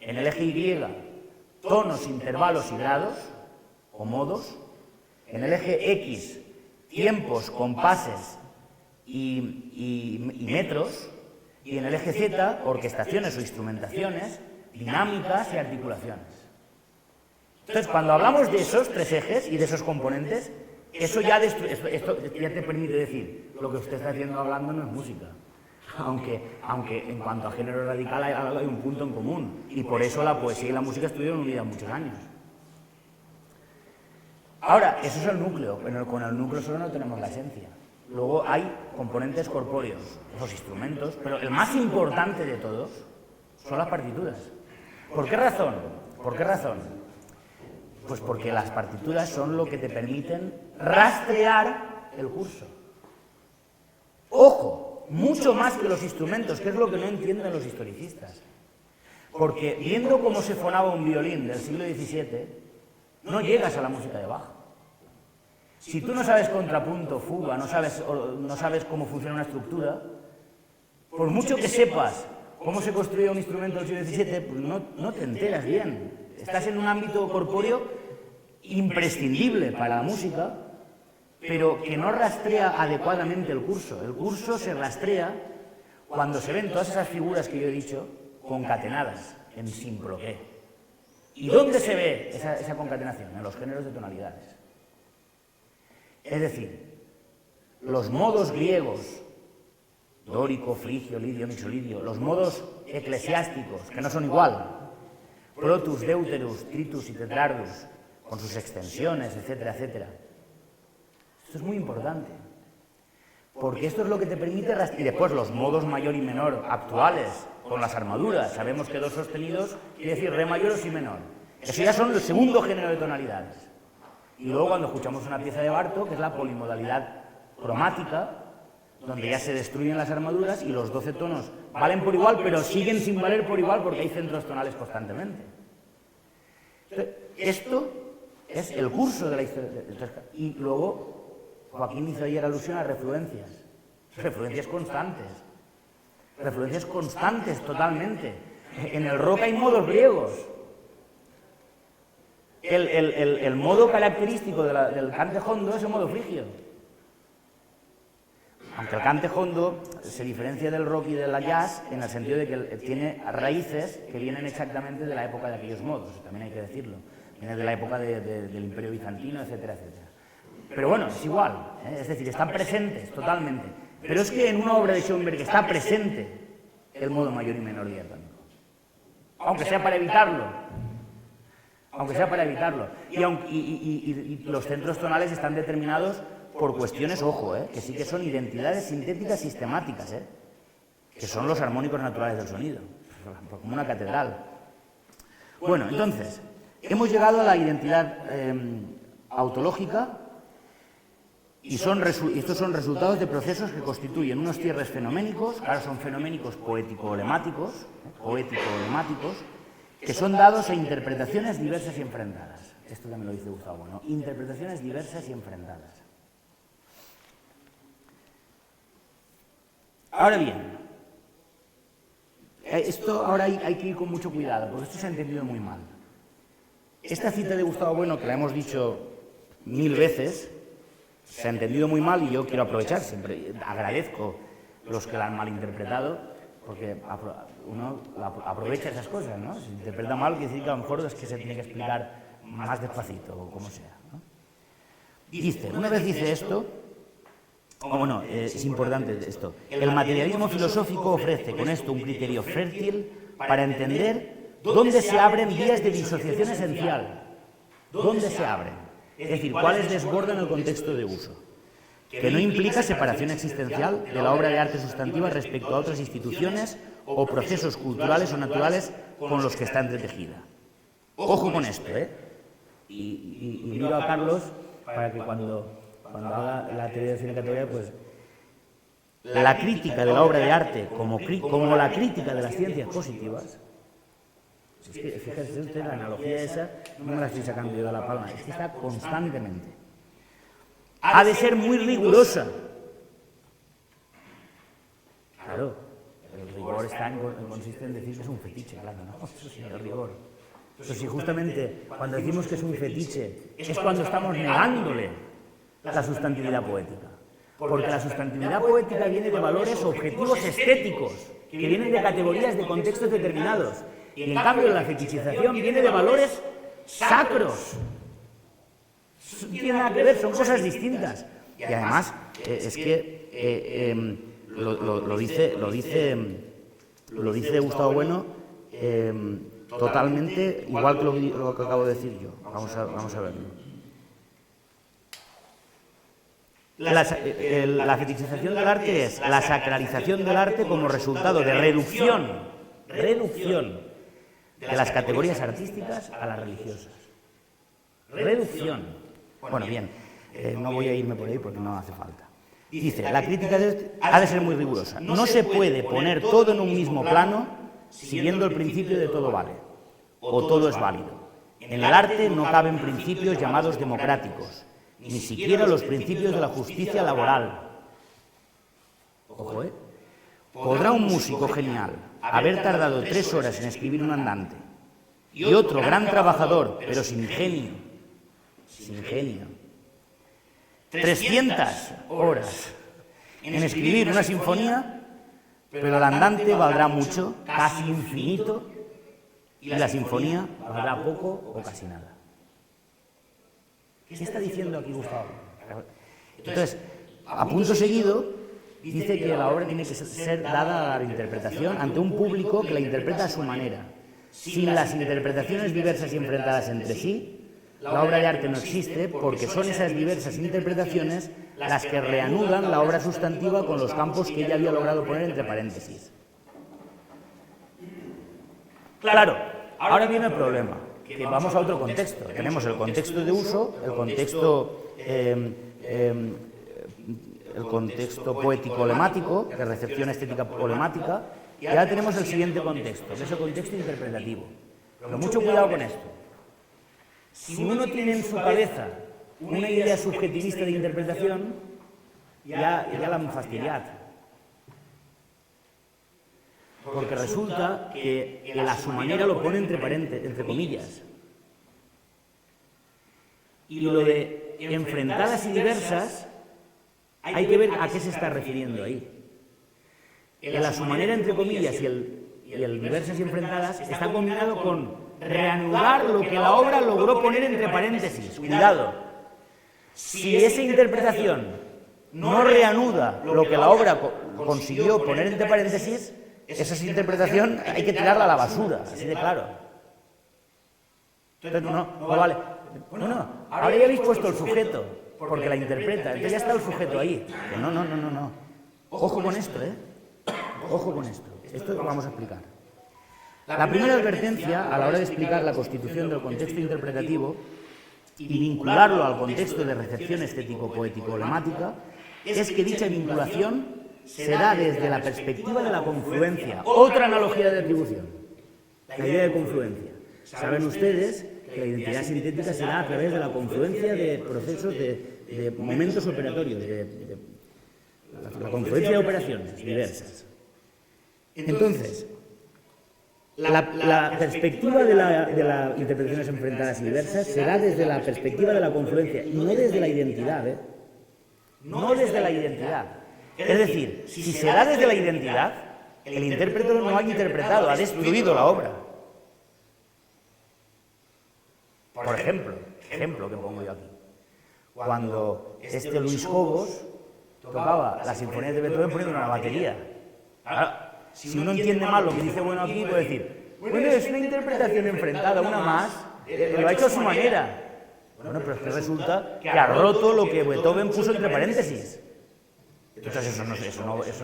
En el eje Y, tonos, intervalos y grados, o modos. En el eje X, tiempos, compases y metros. Y en el eje Z, orquestaciones o instrumentaciones, dinámicas y articulaciones. Entonces, cuando hablamos de esos tres ejes y de esos componentes, esto ya te permite decir, lo que usted está haciendo hablando no es música. Aunque en cuanto a género radical hay un punto en común, y por eso la poesía y la música estuvieron unidas muchos años. Ahora, eso es el núcleo, con el núcleo solo no tenemos la esencia. Luego hay componentes corpóreos, los instrumentos, pero el más importante de todos son las partituras. ¿Por qué razón? ¿Por qué razón? Pues porque las partituras son lo que te permiten rastrear el curso. ¡Ojo! Mucho más que los instrumentos, que es lo que no entienden los historicistas. Porque viendo cómo se fonaba un violín del siglo XVII, no llegas a la música de Bach. Si tú no sabes contrapunto, fuga, no sabes cómo funciona una estructura, por mucho que sepas cómo se construye un instrumento del siglo XVII, pues no te enteras bien. Estás en un ámbito corpóreo imprescindible para la música, pero que no rastrea adecuadamente el curso. El curso se rastrea cuando se ven todas esas figuras que yo he dicho concatenadas en simbroqué. ¿Y dónde se ve esa concatenación? En los géneros de tonalidades. Es decir, los modos griegos, dórico, frigio, lidio, mixolidio, los modos eclesiásticos, que no son igual, protus, deuterus, tritus y tetrardus, con sus extensiones, etcétera, etcétera. Esto es muy importante, porque esto es lo que te permite rastrear. Y después los modos mayor y menor actuales, con las armaduras. Sabemos que dos sostenidos quiere decir re mayor o si menor. Eso ya son el segundo género de tonalidades. Y luego cuando escuchamos una pieza de Bartók, que es la polimodalidad cromática, donde ya se destruyen las armaduras y los 12 tonos valen por igual, pero siguen sin valer por igual porque hay centros tonales constantemente. Entonces, esto es el curso de la historia. Y luego, Joaquín hizo ayer alusión a refluencias constantes totalmente. En el rock hay modos griegos. El modo característico del cante jondo es el modo frigio. Aunque el cante jondo se diferencia del rock y de la jazz en el sentido de que tiene raíces que vienen exactamente de la época de aquellos modos, también hay que decirlo. Viene de la época del Imperio Bizantino, etcétera, etcétera. Pero bueno, es igual, es decir, están presentes totalmente. Pero es que en una obra de Schoenberg está presente el modo mayor y menor diatónico. Aunque sea para evitarlo. Y los centros tonales están determinados por cuestiones, ojo, que sí que son identidades sintéticas sistemáticas, que son los armónicos naturales del sonido, como una catedral. Bueno, entonces, hemos llegado a la identidad autológica y estos son resultados de procesos que constituyen unos cierres fenoménicos, ahora son fenoménicos poético-lemáticos, que son dados a interpretaciones diversas y enfrentadas. Esto también lo dice Gustavo Bueno, interpretaciones diversas y enfrentadas. Ahora bien, esto ahora hay que ir con mucho cuidado, porque esto se ha entendido muy mal. Esta cita de Gustavo Bueno, que la hemos dicho 1000 veces, se ha entendido muy mal y yo quiero aprovechar, siempre agradezco los que la han malinterpretado, porque uno aprovecha esas cosas, ¿no? Si interpreta mal, quiere decir que a lo mejor es que se tiene que explicar más despacito o como sea, ¿no? Dice, una vez dice esto, es importante esto, el materialismo filosófico ofrece con esto un criterio fértil para entender dónde se abren vías de disociación esencial, dónde se abren, es decir, cuáles desbordan el contexto de uso, que no implica separación existencial de la obra de arte sustantiva respecto a otras instituciones o procesos culturales o naturales con los que está entretejida. Ojo con esto, ¿eh? Y miro a Carlos para que cuando haga la teoría de cine categoría, pues la crítica de la obra de arte como la crítica de las ciencias positivas, es que fíjese usted, la analogía esa, no me la estoy sacando yo de la palma, es que está constantemente. Ha de ser muy rigurosa. Claro, el rigor consiste en decir que es un fetiche, claro, ¿no? Eso sí, el rigor. Pero si justamente cuando decimos que es un fetiche es cuando estamos negándole la sustantividad poética. Porque la sustantividad poética viene de valores objetivos estéticos, que vienen de categorías de contextos determinados. Y en cambio la fetichización viene de valores sacros. No tiene nada que ver, son cosas distintas. Y además, es que lo dice Gustavo Bueno totalmente igual que lo que acabo de decir yo. Vamos a verlo. La fetichización del arte es la sacralización del arte como resultado de reducción de las categorías artísticas a las religiosas. Reducción. Bueno, bien, no voy a irme por ahí porque no hace falta. Dice, la crítica ha de ser muy rigurosa. No se puede poner todo en un mismo plano siguiendo el principio de todo vale, o todo es válido. En el arte no caben principios llamados democráticos, ni siquiera los principios de la justicia laboral. Ojo, ¿eh? ¿Podrá un músico genial haber tardado 3 horas en escribir un andante y otro gran trabajador, pero sin ingenio, 300 horas en escribir una sinfonía, pero el andante valdrá mucho, casi infinito, y la sinfonía valdrá poco o casi nada? ¿Qué está diciendo aquí Gustavo? Entonces, a punto seguido, dice que la obra tiene que ser dada a la interpretación ante un público que la interpreta a su manera. Sin las interpretaciones diversas y enfrentadas entre sí, la obra de arte no existe, porque son esas diversas interpretaciones las que reanudan la obra sustantiva con los campos que ella había logrado poner entre paréntesis. Claro, ahora viene el problema, que vamos a otro contexto. Tenemos el contexto de uso, el contexto poético-lemático, de recepción estética polemática, y ahora tenemos el siguiente contexto, que es el contexto interpretativo. Pero mucho cuidado con esto. Si uno tiene en su cabeza una idea subjetivista de interpretación, ya la han fastidiado. Porque resulta que él a su manera lo pone entre comillas. Y lo de enfrentadas y diversas, hay que ver a qué se está refiriendo ahí. El a su manera, entre comillas, y el diversas y enfrentadas está combinado con reanudar lo que la obra logró poner entre paréntesis. Cuidado. Si esa interpretación no reanuda lo que la obra consiguió poner entre paréntesis, esa interpretación hay que tirarla a la basura, así de claro. Entonces, no vale. Bueno, ahora ya habéis puesto el sujeto, porque la interpreta, entonces ya está el sujeto ahí. No. Ojo con esto, ¿eh? Ojo con esto. Esto lo vamos a explicar. La primera advertencia, a la hora de explicar la constitución del contexto interpretativo y vincularlo al contexto de recepción estético-poético-lemática, es que dicha vinculación se da desde la perspectiva de la confluencia. Otra analogía de atribución, la idea de confluencia. Saben ustedes que la identidad sintética se da a través de la confluencia de procesos, de momentos operatorios, de la confluencia de operaciones diversas. Entonces, la perspectiva de las interpretaciones enfrentadas y diversas se da desde la perspectiva de la confluencia, y no desde la identidad, ¿eh? No desde la identidad. Es decir, si se da desde la identidad, el intérprete no ha interpretado, ha destruido la obra. Por ejemplo que pongo yo aquí. Cuando Luis Cobos tocaba las sinfonías de Beethoven poniendo una batería. Claro, si uno entiende mal lo que dice bueno aquí, puede decir, bueno, es una interpretación enfrentada, una más, lo ha hecho a su manera. Bueno, pero es que resulta que ha roto lo que Beethoven puso entre paréntesis. Entonces eso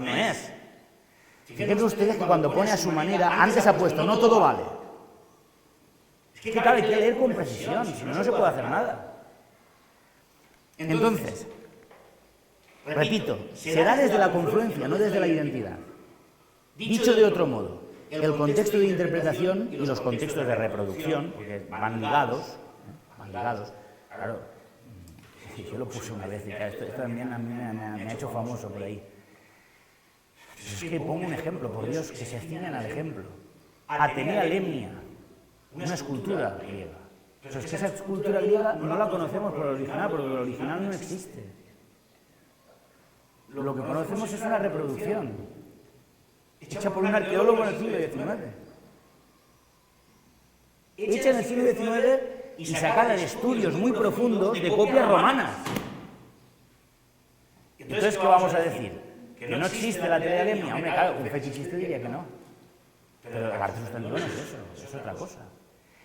no es. Fíjense ustedes que cuando pone a su manera, antes ha puesto, no todo vale. Es que claro, hay que leer con precisión, si no, no se puede hacer nada. Entonces, repito, será desde la confluencia, no desde la identidad. Dicho de otro modo, el contexto de interpretación y los contextos de reproducción, porque van ligados, claro, yo lo puse una vez y esto también a mí me ha hecho famoso por ahí. Es que pongo un ejemplo, por Dios, que se ciñan al ejemplo. Atenea Lemnia, una escultura griega. Pero es que esa escultura griega no la conocemos por el original, porque el original no existe. Lo que conocemos es una reproducción, hecha por un arqueólogo en el siglo XIX. Hecha en el siglo XIX y sacada de estudios muy profundos de copias romanas. Entonces, ¿qué vamos a decir? ¿Que no existe la telealemia? Hombre, claro, un fetichista diría que no. Pero el arte sustantivo no es eso, es otra cosa.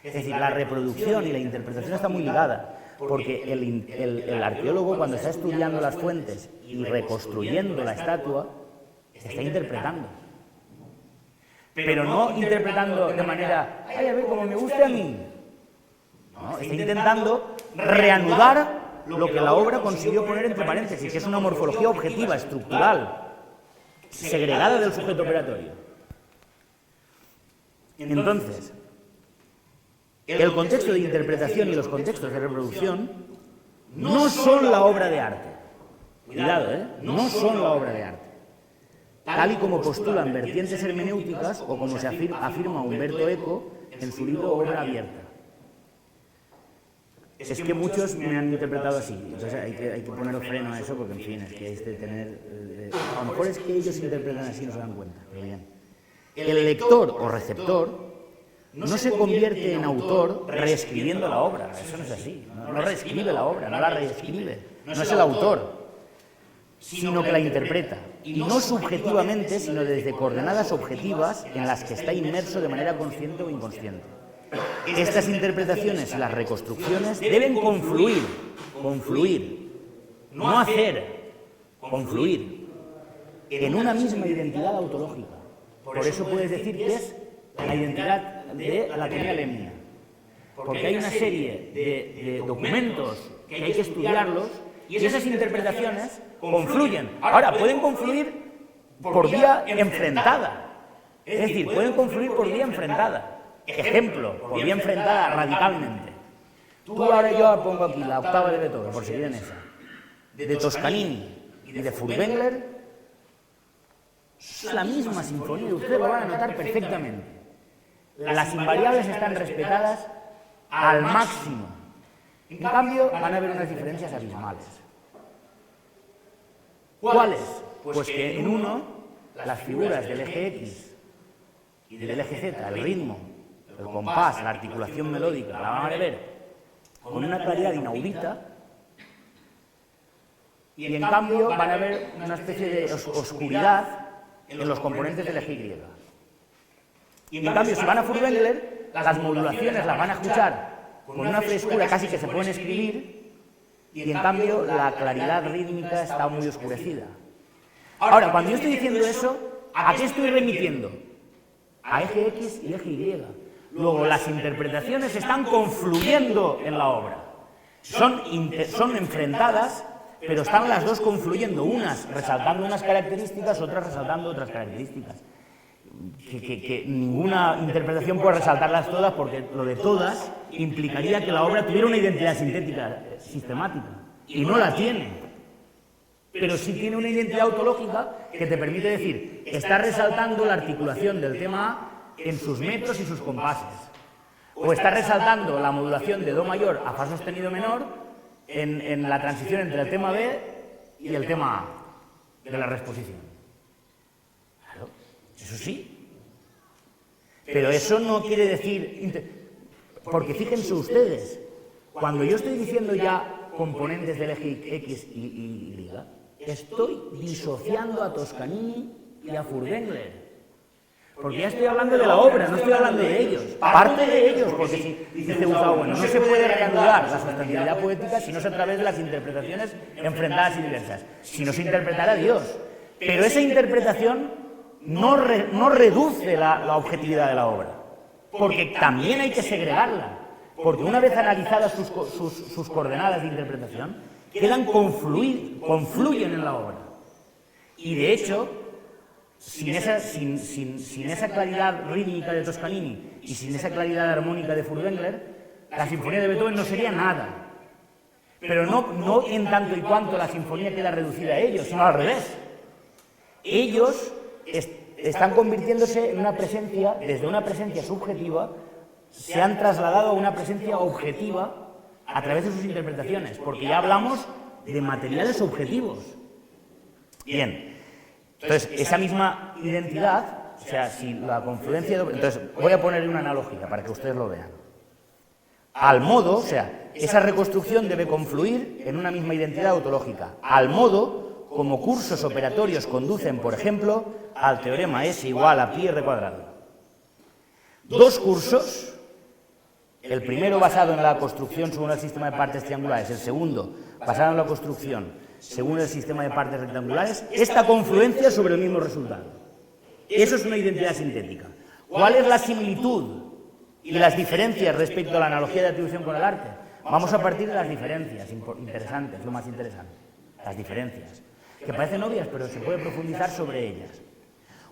Es decir, la reproducción y la interpretación está muy ligada, porque el arqueólogo, cuando está estudiando las fuentes y reconstruyendo la estatua, está interpretando. Pero no interpretando de manera, ay, a ver, como me guste a mí. No, está intentando reanudar lo que la obra consiguió poner entre paréntesis, que es una morfología objetiva, estructural, segregada del sujeto operatorio. Entonces, el contexto de interpretación y los contextos de reproducción no son la obra de arte. Cuidado, no son la obra de arte. Tal y como postulan vertientes hermenéuticas o como se afirma Umberto Eco en su libro Obra Abierta. Es que muchos me han interpretado así, entonces hay que poner freno a eso porque, en fin, es que hay que tener... a lo mejor es que ellos interpretan así y no se dan cuenta, pero bien. El lector o receptor no se convierte en autor reescribiendo la obra, eso no es así, no reescribe la obra, no la reescribe, no es el autor, sino que la interpreta, y no subjetivamente, sino desde coordenadas objetivas en las que está inmerso de manera consciente o inconsciente. Estas interpretaciones y las reconstrucciones deben confluir, no hacer, confluir, en una misma identidad autológica. Por eso puedes decir que es la identidad de la Atenea Lemnia, porque hay una serie de documentos que hay que estudiarlos y esas interpretaciones confluyen. Ahora, pueden confluir por vía enfrentada, es decir, pueden confluir por vía enfrentada. Ejemplo, por vía enfrentada radicalmente. Tú ahora yo pongo aquí la octava de Beethoven, por seguir en esa, de Toscanini y de Furtwängler, es la misma sinfonía y ustedes lo van a notar perfectamente. Las invariables están respetadas al máximo. En cambio, van a haber unas diferencias abismales. ¿Cuáles? Pues que en uno, las figuras del eje X y del eje Z, el ritmo, el compás, la articulación melódica, la van a ver con una claridad inaudita, y en cambio van a ver una especie de oscuridad en los componentes del eje Y. Y en cambio, si van a Furtwängler, las modulaciones las van a escuchar con una frescura casi que se pueden escribir, y en cambio la claridad rítmica está muy oscurecida. Ahora, cuando yo estoy diciendo eso, ¿a qué estoy remitiendo? A eje X y eje Y. Luego, las interpretaciones están confluyendo en la obra. Son enfrentadas, pero están las dos confluyendo, unas resaltando unas características, otras resaltando otras características. Que ninguna interpretación puede resaltarlas todas, porque lo de todas implicaría que la obra tuviera una identidad sintética sistemática, y no la tiene. Pero sí tiene una identidad autológica que te permite decir, está resaltando la articulación del tema A en sus metros y sus compases, o está resaltando la modulación de Do mayor a Fa sostenido menor en la transición entre el tema B y el tema A de la reexposición. Claro. Eso sí. Pero eso no quiere decir... Porque fíjense ustedes, cuando yo estoy diciendo ya componentes del eje X y Y, estoy disociando a Toscanini y a Furtwängler. Porque ya estoy hablando de la obra, no estoy hablando de ellos. Parte de ellos, porque si dice Gustavo Bueno, no se puede reanudar la sustantividad poética si no es a través de las interpretaciones enfrentadas y diversas, si no se interpretara a Dios. Pero esa interpretación no reduce la objetividad de la obra, porque también hay que segregarla, porque una vez analizadas sus coordenadas de interpretación, confluyen en la obra. Y de hecho, sin esa claridad rítmica de Toscanini y sin esa claridad armónica de Furtwängler, la sinfonía de Beethoven no sería nada. Pero no en tanto y cuanto la sinfonía queda reducida a ellos, sino al revés. Ellos están convirtiéndose en una presencia, desde una presencia subjetiva, se han trasladado a una presencia objetiva a través de sus interpretaciones, porque ya hablamos de materiales objetivos. Bien. Entonces, esa misma identidad, o sea, si la confluencia... Entonces, voy a ponerle una analogía para que ustedes lo vean. Al modo, o sea, esa reconstrucción debe confluir en una misma identidad ontológica. Al modo, como cursos operatorios conducen, por ejemplo, al teorema S igual a pi r cuadrado. Dos cursos, el primero basado en la construcción según el sistema de partes triangulares, el segundo basado en la construcción según el sistema de partes rectangulares, esta confluencia sobre el mismo resultado. Eso es una identidad sintética. ¿Cuál es la similitud y las diferencias respecto a la analogía de atribución con el arte? Vamos a partir de las diferencias, interesantes, lo más interesante. Las diferencias, que parecen obvias, pero se puede profundizar sobre ellas.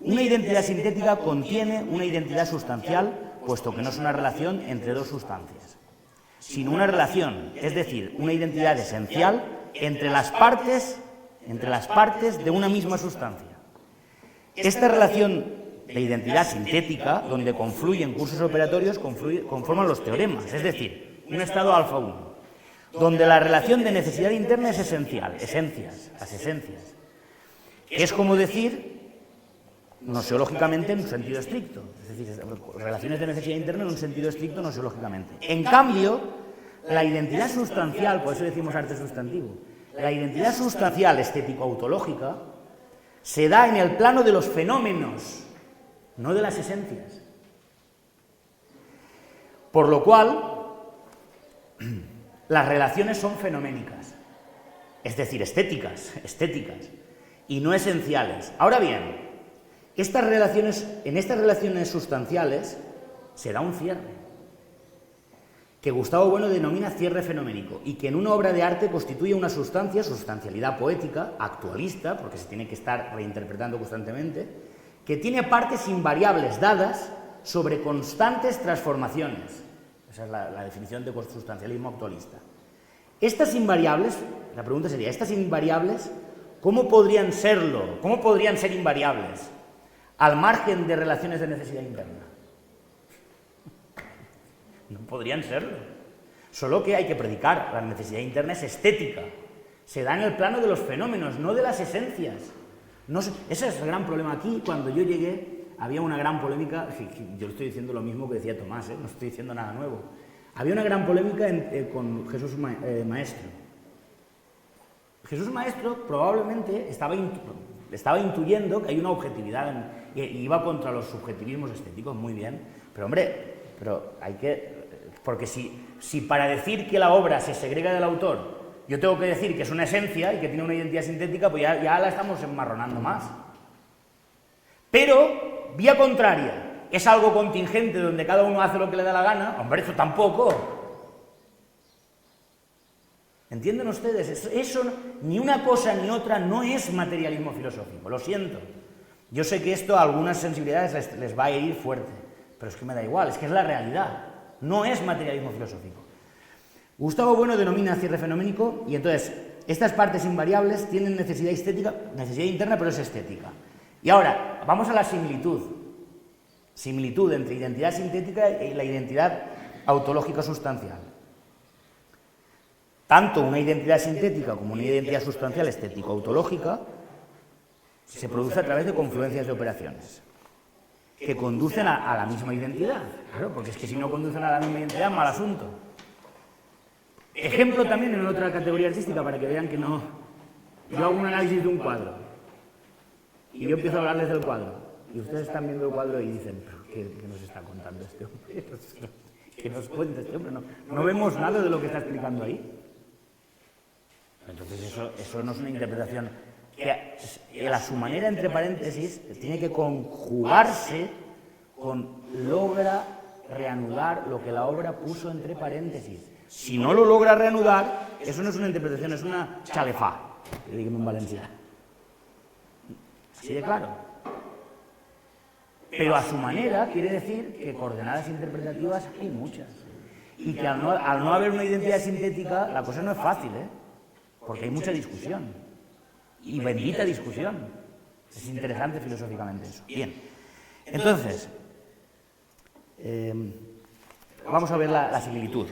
Una identidad sintética contiene una identidad sustancial, puesto que no es una relación entre dos sustancias, sino una relación, es decir, una identidad esencial entre las partes de una misma sustancia. Esta relación de identidad sintética, donde confluyen cursos operatorios, conforman los teoremas, es decir, un estado alfa 1, donde la relación de necesidad interna es esencial, las esencias, que es como decir, noseológicamente en un sentido estricto, es decir, relaciones de necesidad interna en un sentido estricto noseológicamente. En cambio, la identidad sustancial, por eso decimos arte sustantivo, la identidad sustancial estético-autológica se da en el plano de los fenómenos, no de las esencias. Por lo cual, las relaciones son fenoménicas, es decir, estéticas, y no esenciales. Ahora bien, en estas relaciones sustanciales se da un cierre, que Gustavo Bueno denomina cierre fenoménico, y que en una obra de arte constituye una sustancialidad poética, actualista, porque se tiene que estar reinterpretando constantemente, que tiene partes invariables dadas sobre constantes transformaciones. Esa es la definición de sustancialismo actualista. Estas invariables, la pregunta sería, ¿estas invariables cómo podrían serlo? ¿Cómo podrían ser invariables al margen de relaciones de necesidad interna? No podrían serlo. Solo que hay que predicar. La necesidad interna es estética. Se da en el plano de los fenómenos, no de las esencias. Ese es el gran problema aquí. Cuando yo llegué, había una gran polémica. Yo estoy diciendo lo mismo que decía Tomás, no estoy diciendo nada nuevo. Había una gran polémica con Jesús Maestro. Jesús Maestro probablemente estaba intuyendo que hay una objetividad y iba contra los subjetivismos estéticos, muy bien. Pero hombre, hay que... Porque si para decir que la obra se segrega del autor, yo tengo que decir que es una esencia y que tiene una identidad sintética, pues ya la estamos enmarronando más. Pero, vía contraria, es algo contingente donde cada uno hace lo que le da la gana, hombre, eso tampoco. ¿Entienden ustedes? Eso, ni una cosa ni otra, no es materialismo filosófico, lo siento. Yo sé que esto a algunas sensibilidades les va a herir fuerte, pero es que me da igual, es que es la realidad. No es materialismo filosófico. Gustavo Bueno denomina cierre fenoménico y entonces estas partes invariables tienen necesidad interna, pero es estética. Y ahora, vamos a la similitud. Similitud entre identidad sintética y la identidad autológica sustancial. Tanto una identidad sintética como una identidad sustancial estético-autológica se produce a través de confluencias de operaciones. que conducen a la misma identidad. Claro, porque es que si no conducen a la misma identidad, mal asunto. Ejemplo también en otra categoría artística, para que vean que no... Yo hago un análisis de un cuadro, y yo empiezo a hablarles del cuadro, y ustedes están viendo el cuadro y dicen, ¿pero qué nos está contando este hombre? ¿Qué nos cuenta este hombre? No vemos nada de lo que está explicando ahí. Entonces eso no es una interpretación que a su manera, entre paréntesis, tiene que conjugarse con logra reanudar lo que la obra puso entre paréntesis. Si no lo logra reanudar, eso no es una interpretación, es una chalefá, que digamos en valenciano. Así de claro. Pero a su manera quiere decir que coordenadas interpretativas hay muchas. Y que al no haber una identidad sintética, la cosa no es fácil, ¿eh? Porque hay mucha discusión. Y bendita discusión. Es interesante filosóficamente eso. Bien. Entonces, vamos a ver la similitud.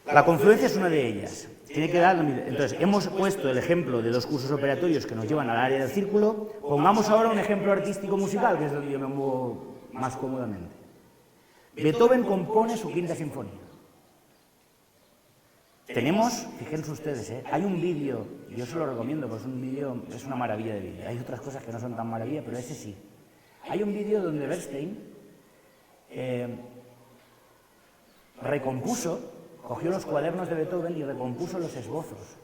La confluencia es una de ellas. Tiene que dar, entonces, hemos puesto el ejemplo de dos cursos operatorios que nos llevan al área del círculo. Pongamos ahora un ejemplo artístico musical, que es donde yo me muevo más cómodamente. Beethoven compone su quinta sinfonía. Tenemos, fíjense ustedes, hay un vídeo, yo se lo recomiendo, pues un vídeo es una maravilla de vídeo. Hay otras cosas que no son tan maravilla, pero ese sí. Hay un vídeo donde Bernstein recompuso, cogió los cuadernos de Beethoven y recompuso los esbozos.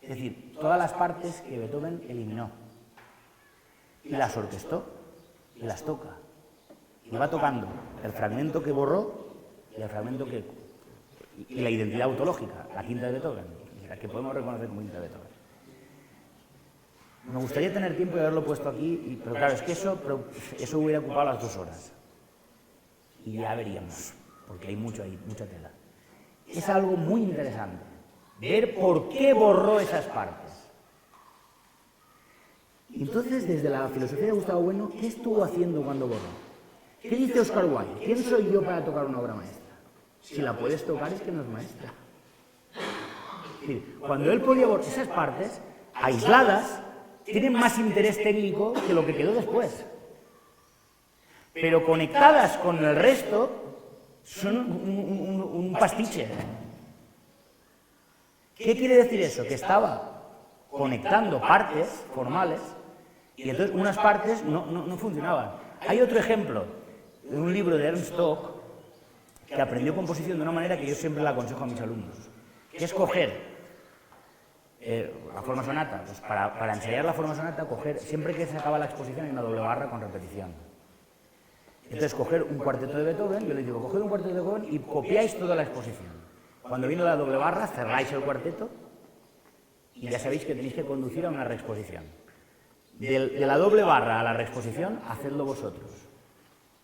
Es decir, todas las partes que Beethoven eliminó. Y las orquestó y las toca. Y va tocando el fragmento que borró y el fragmento que... y la identidad autológica, la quinta de Beethoven, la que podemos reconocer como quinta de Beethoven. Me gustaría tener tiempo de haberlo puesto aquí, pero claro, es que eso hubiera ocupado las 2 horas. Y ya veríamos, porque hay mucha tela. Es algo muy interesante, ver por qué borró esas partes. Entonces, desde la filosofía de Gustavo Bueno, ¿qué estuvo haciendo cuando borró? ¿Qué dice Oscar Wilde? ¿Quién soy yo para tocar una obra maestra? Si la puedes tocar es que no es maestra. Es decir, cuando él podía borrar esas partes, aisladas, tienen más interés técnico que lo que quedó después. Pero conectadas con el resto, son un pastiche. ¿Qué quiere decir eso? Que estaba conectando partes formales y entonces unas partes no funcionaban. Hay otro ejemplo de un libro de Ernst Stock que aprendió composición de una manera que yo siempre la aconsejo a mis alumnos, que es coger la forma sonata, pues para ensayar la forma sonata, coger, siempre que se acaba la exposición hay una doble barra con repetición. Entonces, coger un cuarteto de Beethoven, yo les digo, coged un cuarteto de Beethoven y copiáis toda la exposición. Cuando viene la doble barra, cerráis el cuarteto y ya sabéis que tenéis que conducir a una reexposición. De la doble barra a la reexposición, hacedlo vosotros.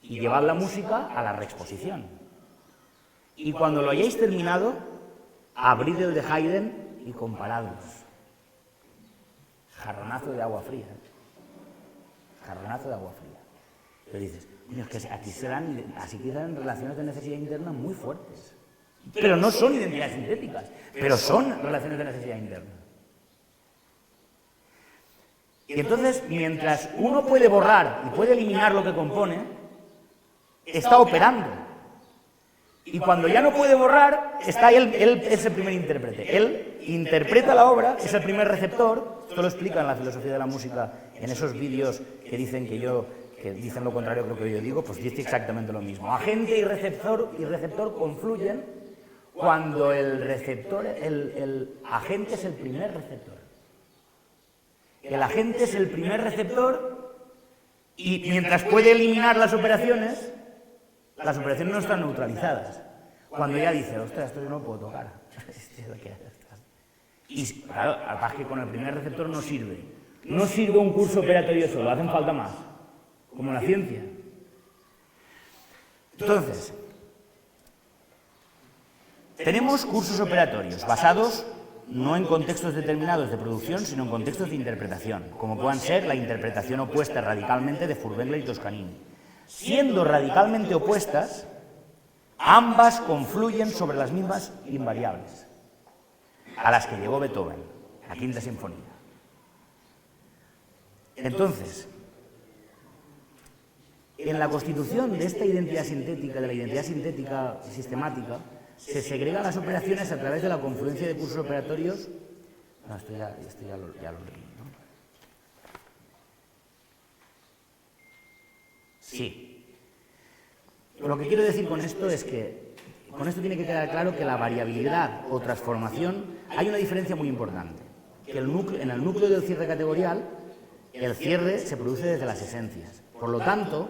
Y llevad la música a la reexposición. Y cuando lo hayáis terminado, abrid el de Haydn y comparadlos. Jarronazo de agua fría. Jarronazo de agua fría. Pero dices, es que aquí así quedan relaciones de necesidad interna muy fuertes. Pero no son identidades sintéticas, pero son relaciones de necesidad interna. Y entonces, mientras uno puede borrar y puede eliminar lo que compone, está operando. Y cuando ya no puede borrar, está él es el primer intérprete. Él interpreta la obra, es el primer receptor. Esto lo explica en la filosofía de la música, en esos vídeos que dicen que dicen lo contrario a lo que yo digo, pues dice exactamente lo mismo. Agente y receptor confluyen cuando el agente es el primer receptor. El agente es el primer receptor y mientras puede eliminar las operaciones no están neutralizadas. Cuando ya dice, ostras, esto yo no puedo tocar. Y claro, aparte que con el primer receptor no sirve. No sirve un curso operatorio solo, hacen falta más. Como la ciencia. Entonces, tenemos cursos operatorios basados no en contextos determinados de producción, sino en contextos de interpretación, como puedan ser la interpretación opuesta radicalmente de Furtwängler y Toscanini. Siendo radicalmente opuestas, ambas confluyen sobre las mismas invariables, a las que llegó Beethoven, la quinta sinfonía. Entonces, En la constitución de esta identidad sintética, de la identidad sintética sistemática, se segregan las operaciones a través de la confluencia de cursos operatorios. No, esto ya lo leí, ¿no? Sí. Lo que quiero decir con esto es que con esto tiene que quedar claro que la variabilidad o transformación, hay una diferencia muy importante. Que en el núcleo del cierre categorial, el cierre se produce desde las esencias. Por lo tanto,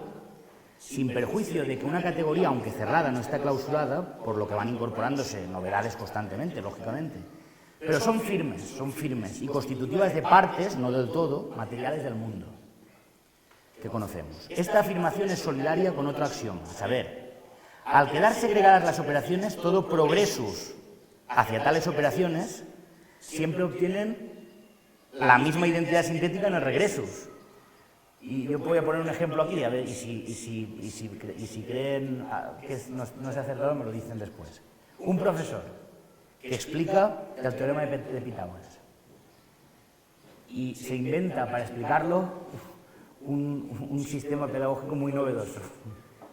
sin perjuicio de que una categoría, aunque cerrada, no está clausurada, por lo que van incorporándose novedades constantemente, lógicamente, pero son firmes y constitutivas de partes, no del todo, materiales del mundo que conocemos. Esta afirmación es solidaria con otro axioma, a saber, al quedar segregadas las operaciones, todo progresus hacia tales operaciones siempre obtienen la misma identidad sintética en el regresus. Y yo voy a poner un ejemplo aquí, a ver, y si creen que no es acertado, me lo dicen después. Un profesor que explica el teorema de Pitágoras y se inventa para explicarlo un sistema pedagógico muy novedoso,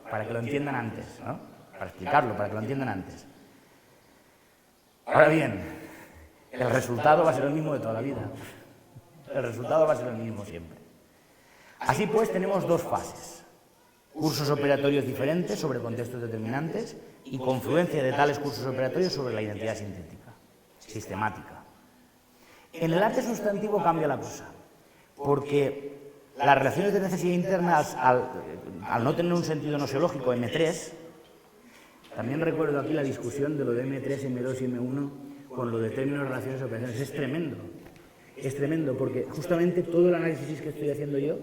para que lo entiendan antes, ¿no? Para explicarlo, para que lo entiendan antes. Ahora bien, el resultado va a ser el mismo de toda la vida. El resultado va a ser el mismo siempre. Así pues, tenemos dos fases: cursos operatorios diferentes sobre contextos determinantes y confluencia de tales cursos operatorios sobre la identidad sintética, sistemática. En el arte sustantivo cambia la cosa, porque las relaciones de necesidad interna, al no tener un sentido nosiológico M3, también recuerdo aquí la discusión de lo de M3, M2 y M1 con lo de términos, relaciones y operaciones. Es tremendo, porque justamente todo el análisis que estoy haciendo yo,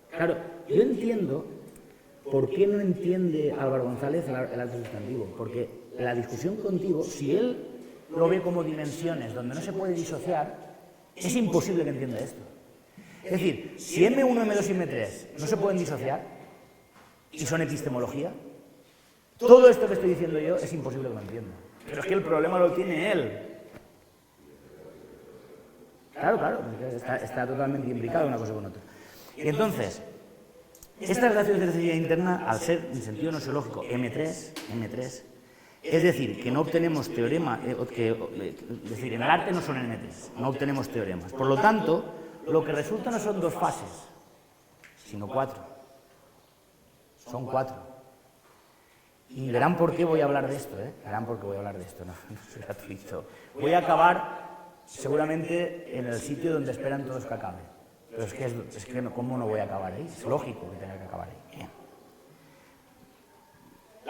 claro, yo entiendo por qué no entiende Álvaro González el arte sustantivo, porque la discusión contigo, si él lo ve como dimensiones donde no se puede disociar, es imposible que entienda esto. Es decir, si M1, M2 y M3 no se pueden disociar y son epistemología, todo esto que estoy diciendo yo es imposible que lo entienda. Pero es que el problema lo tiene él. Claro, está totalmente implicado una cosa con otra. Y entonces, estas relaciones de necesidad interna, al ser en sentido nosiológico M3, es decir, que no obtenemos teorema, es decir, en el arte no son M3, no obtenemos teoremas. Por lo tanto, lo que resulta no son dos fases, sino cuatro. Son cuatro. Y verán por qué voy a hablar de esto, Verán por qué voy a hablar de esto, no es gratuito. Voy a acabar seguramente en el sitio donde esperan todos que acabe. Pero es que ¿cómo no voy a acabar ahí? Es lógico que tenga que acabar ahí. Bien.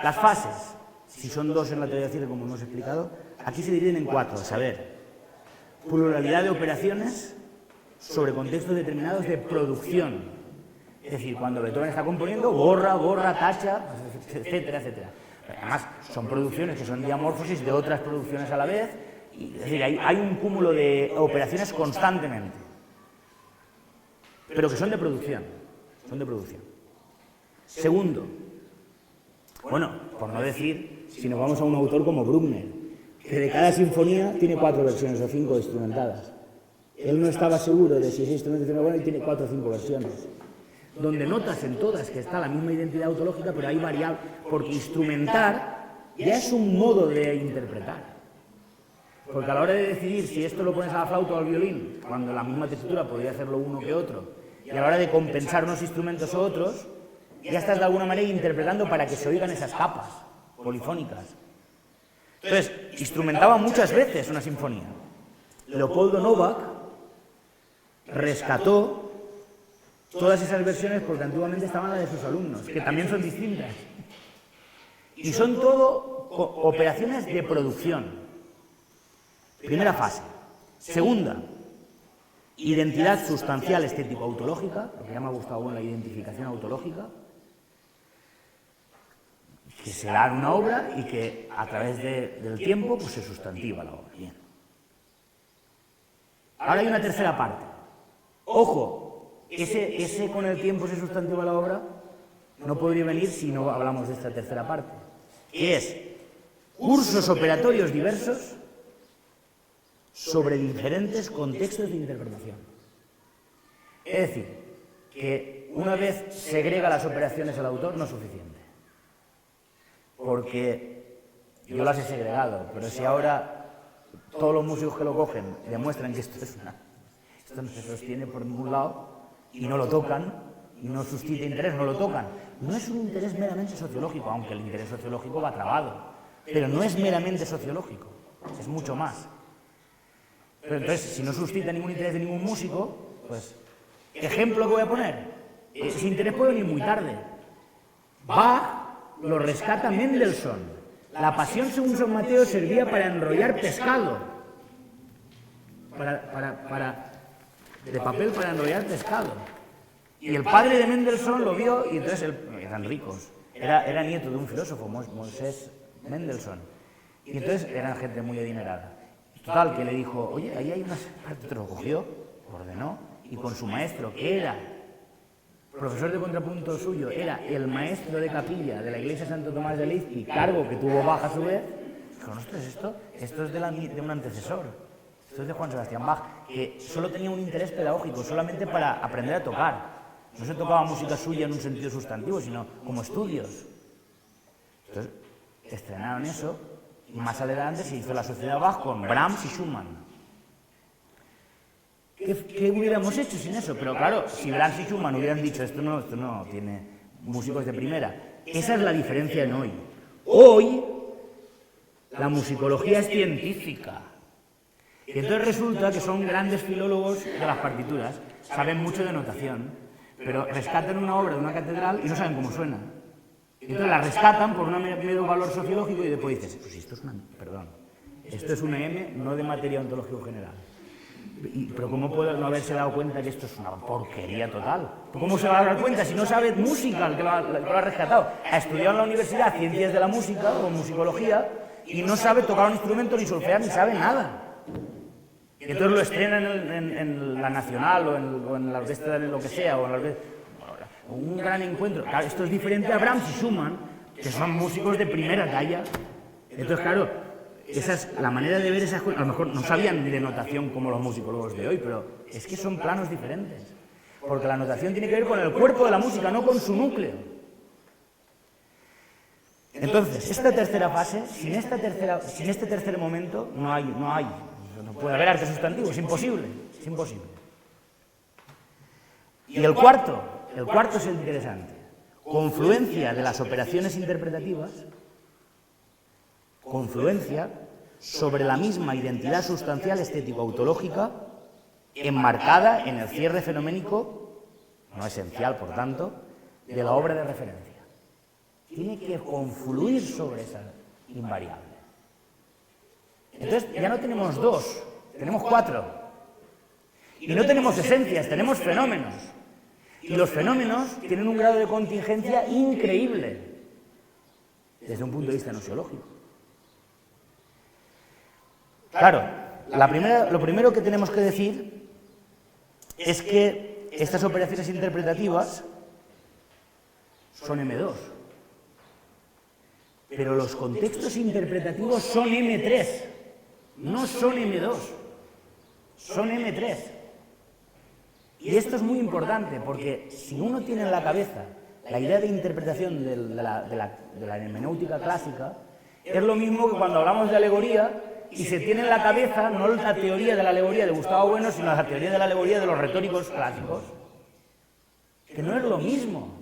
Las fases, si son dos en la teoría del cierre, como hemos explicado, aquí se dividen en cuatro, a saber, pluralidad de operaciones sobre contextos determinados de producción. Es decir, cuando Beethoven está componiendo, borra, tacha, etcétera, etcétera. Además, son producciones que son diamorfosis de otras producciones a la vez. Es decir, hay un cúmulo de operaciones constantemente, pero que son de producción. Segundo, bueno, por no decir, si nos vamos a un autor como Bruckner, que de cada sinfonía tiene 4 versiones o 5 instrumentadas. Él no estaba seguro de si ese instrumento tiene bueno y tiene 4 o 5 versiones, donde notas en todas que está la misma identidad autológica, pero hay variables, porque instrumentar ya es un modo de interpretar. Porque a la hora de decidir si esto lo pones a la flauta o al violín, cuando la misma tesitura podría hacerlo uno que otro, y a la hora de compensar unos instrumentos u otros, ya estás de alguna manera interpretando para que se oigan esas capas polifónicas. Entonces, instrumentaba muchas veces una sinfonía. Leopoldo Novak rescató todas esas versiones porque antiguamente estaban las de sus alumnos, que también son distintas. Y son todo operaciones de producción. Primera fase. Segunda, identidad sustancial estético-autológica, lo que llama Gustavo Bueno la identificación autológica, que se da en una obra y que a través del tiempo pues, se sustantiva la obra. Bien. Ahora hay una tercera parte. Ojo, ese con el tiempo se sustantiva la obra no podría venir si no hablamos de esta tercera parte, que es cursos operatorios diversos sobre diferentes contextos de interpretación. Es decir, que una vez segrega las operaciones el autor no es suficiente. Porque yo las he segregado, pero si ahora todos los músicos que lo cogen demuestran que esto no se sostiene por ningún lado y no lo tocan, y no suscita interés, no lo tocan. No es un interés meramente sociológico, aunque el interés sociológico va trabado, pero no es meramente sociológico, es mucho más. Pero entonces, si no suscita ningún interés de ningún músico, pues, ejemplo que voy a poner, ese interés puede venir muy tarde. Bach lo rescata Mendelssohn. La Pasión según San Mateo servía para enrollar pescado, de papel para enrollar pescado. Y el padre de Mendelssohn lo vio y entonces eran ricos. Era nieto de un filósofo, Moses Mendelssohn. Y entonces eran gente muy adinerada. Total, que le dijo, oye, ahí hay unas partes, lo cogió, lo ordenó, y con su maestro, que era profesor de contrapunto suyo, era el maestro de capilla de la iglesia Santo Tomás de Leipzig, cargo que tuvo Bach a su vez, dijo, ostras, esto es de un antecesor, esto es de Juan Sebastián Bach, que solo tenía un interés pedagógico, solamente para aprender a tocar. No se tocaba música suya en un sentido sustantivo, sino como estudios. Entonces, estrenaron eso, y más adelante se hizo la Sociedad Bach con Brahms y Schumann. ¿Qué hubiéramos hecho sin eso? Pero claro, si Brahms y Schumann hubieran dicho esto no tiene músicos de primera. Esa es la diferencia en hoy. Hoy la musicología es científica. Y entonces resulta que son grandes filólogos de las partituras, saben mucho de notación, pero rescatan una obra de una catedral y no saben cómo suena. Entonces la rescatan por un mero valor sociológico y después dices, pues esto es una M, no de materia ontológico general. Pero ¿cómo puede no haberse dado cuenta que esto es una porquería total? ¿Cómo se va a dar cuenta si no sabe música el que lo ha rescatado? Ha estudiado en la universidad ciencias de la música o musicología y no sabe tocar un instrumento, ni solfear, ni sabe nada. Y entonces lo estrenan en la Nacional o en la orquesta de lo que sea, o en la orquesta, un gran encuentro. Claro, esto es diferente a Brahms y Schumann, que son músicos de primera talla. Entonces, claro, esa es la manera de ver esas cosas. A lo mejor no sabían de notación como los musicólogos de hoy, pero es que son planos diferentes. Porque la notación tiene que ver con el cuerpo de la música, no con su núcleo. Entonces, esta tercera fase, sin este tercer momento, no puede haber arte sustantivo, es imposible. Y el cuarto es el interesante. Confluencia de las operaciones interpretativas, confluencia sobre la misma identidad sustancial estético-autológica enmarcada en el cierre fenoménico, no esencial por tanto, de la obra de referencia. Tiene que confluir sobre esa invariable. Entonces ya no tenemos dos, tenemos cuatro. Y no tenemos esencias, tenemos fenómenos. Y los fenómenos tienen un grado de contingencia increíble desde un punto de vista nociológico. Claro, lo primero que tenemos que decir es que estas operaciones interpretativas son M2. Pero los contextos interpretativos son M3, no son M2, son M3. Y esto es muy importante, porque si uno tiene en la cabeza la idea de interpretación de la hermenéutica clásica, es lo mismo que cuando hablamos de alegoría y se tiene en la cabeza no la teoría de la alegoría de Gustavo Bueno, sino la teoría de la alegoría de los retóricos clásicos, que no es lo mismo.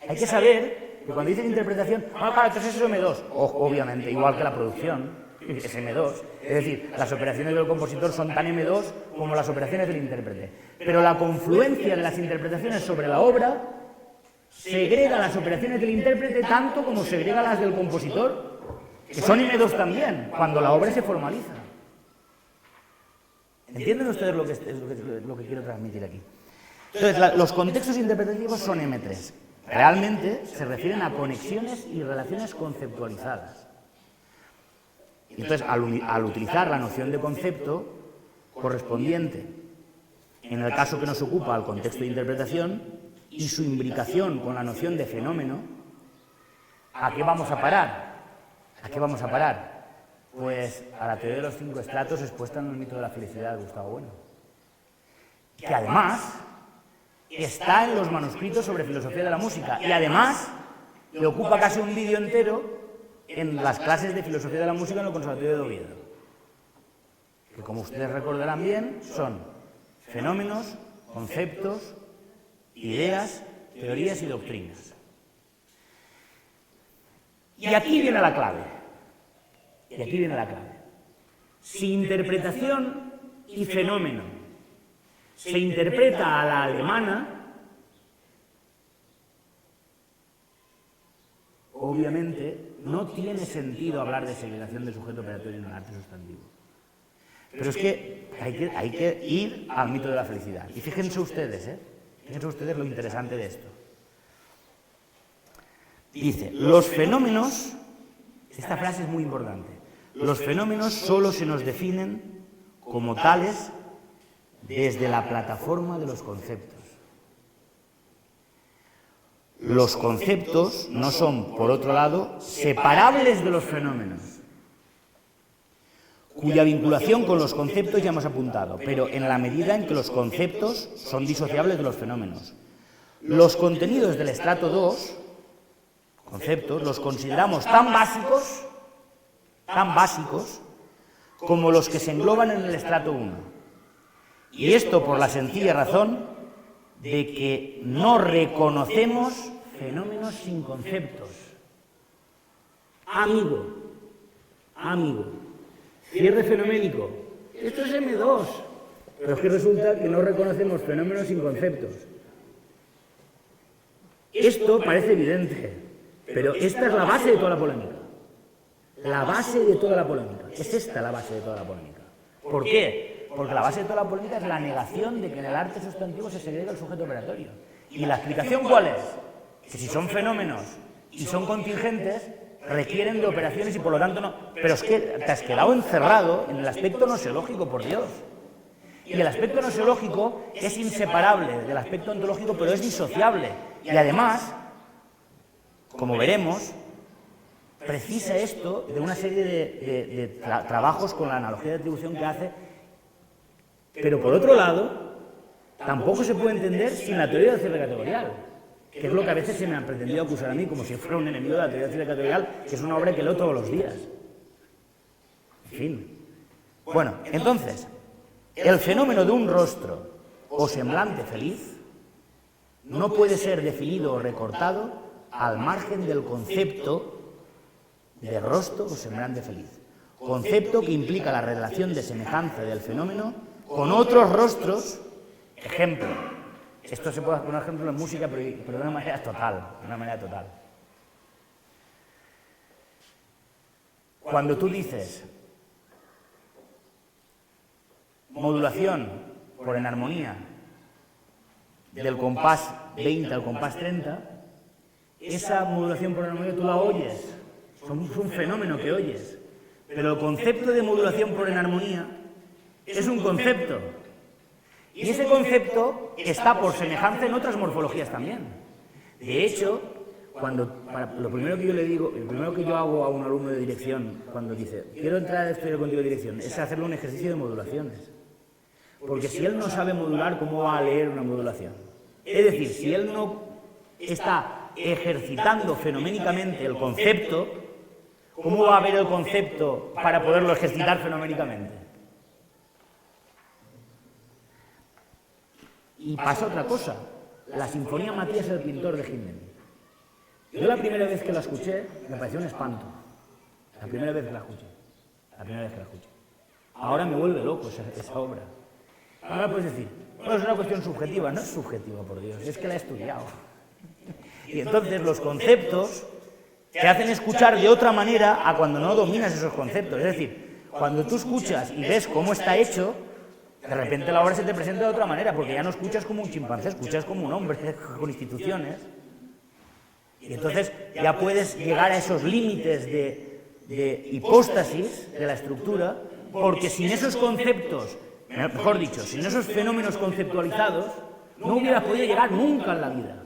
Hay que saber que cuando dicen interpretación, claro, entonces es M2, obviamente, igual que la producción, es M2. Es decir, las operaciones del compositor son tan M2 como las operaciones del intérprete. Pero la confluencia de las interpretaciones sobre la obra segrega las operaciones del intérprete tanto como segrega las del compositor, que son M2 también, cuando la obra se formaliza. ¿Entienden ustedes lo que quiero transmitir aquí? Entonces, los contextos interpretativos son M3. Realmente se refieren a conexiones y relaciones conceptualizadas. Entonces, al utilizar la noción de concepto correspondiente, en el caso que nos ocupa al contexto de interpretación, y su imbricación con la noción de fenómeno, ¿a qué vamos a parar? Pues a la teoría de los 5 estratos expuesta en el mito de la felicidad de Gustavo Bueno. Que además está en los manuscritos sobre filosofía de la música y además le ocupa casi un vídeo entero en las clases de filosofía de la música en el Conservatorio de Oviedo, que como ustedes recordarán bien son fenómenos, conceptos, ideas, teorías y doctrinas. Y aquí viene la clave. Y aquí viene la clave. Si interpretación y fenómeno se interpreta a la alemana, obviamente no tiene sentido hablar de segregación del sujeto operatorio en el arte sustantivo. Pero es que hay que ir al mito de la felicidad. Y fíjense ustedes lo interesante de esto. Dice, los fenómenos, esta frase es muy importante, los fenómenos solo se nos definen como tales desde la plataforma de los conceptos. Los conceptos no son, por otro lado, separables de los fenómenos, cuya vinculación con los conceptos ya hemos apuntado, pero en la medida en que los conceptos son disociables de los fenómenos. Los contenidos del estrato 2, conceptos, los consideramos tan básicos, como los que se engloban en el estrato 1. Y esto por la sencilla razón de que no reconocemos fenómenos sin conceptos. Amigo, cierre fenoménico. Esto es M2, pero es que resulta que no reconocemos fenómenos sin conceptos. Esto parece evidente, pero esta es la base de toda la polémica. La base de toda la polémica. Es esta la base de toda la polémica. ¿Por qué? Porque la base de toda la polémica es la negación de que en el arte sustantivo se segrega el sujeto operatorio. ¿Y la explicación cuál es? Que si son fenómenos y son contingentes, requieren de operaciones y por lo tanto no. Pero es que te has quedado encerrado en el aspecto nosiológico, por Dios. Y el aspecto nosiológico es inseparable del aspecto ontológico, pero es disociable. Y además, como veremos, precisa esto de una serie de trabajos con la analogía de atribución que hace, pero por otro lado, tampoco se puede entender sin la teoría del cierre categorial, que es lo que a veces se me ha pretendido acusar a mí como si fuera un enemigo de la teoría del cierre categorial, que es una obra que leo todos los días. En fin. Bueno, entonces, el fenómeno de un rostro o semblante feliz no puede ser definido o recortado al margen del concepto de rostro o semblante feliz. Concepto que implica la relación de semejanza del fenómeno con otros rostros. Ejemplo. Esto se puede poner ejemplo en música, pero de una manera total. Cuando tú dices modulación por enarmonía del compás 20 al compás 30, esa modulación por enarmonía tú la oyes. Es un fenómeno que oyes. Pero el concepto de modulación por enarmonía es un concepto. Y ese concepto está por semejanza en otras morfologías también. De hecho, lo primero que yo le digo, lo primero que yo hago a un alumno de dirección cuando dice, quiero entrar a estudiar contigo de dirección, es hacerle un ejercicio de modulaciones. Porque si él no sabe modular, ¿cómo va a leer una modulación? Es decir, si él no está ejercitando fenoménicamente el concepto, ¿cómo va a ver el concepto para poderlo ejercitar fenoménicamente? Y pasa otra cosa, la Sinfonía Matías el pintor de Hindemith. Yo la primera vez que la escuché me pareció un espanto. La primera vez que la escuché. Ahora me vuelve loco esa obra. Ahora puedes decir, bueno, es una cuestión subjetiva. No es subjetiva, por Dios, es que la he estudiado. Y entonces los conceptos te hacen escuchar de otra manera a cuando no dominas esos conceptos. Es decir, cuando tú escuchas y ves cómo está hecho, de repente la obra se te presenta de otra manera, porque ya no escuchas como un chimpancé, escuchas como un hombre con instituciones. Y entonces ya puedes llegar a esos límites de hipóstasis de la estructura, porque sin esos conceptos, mejor dicho, sin esos fenómenos conceptualizados, no hubieras podido llegar nunca en la vida.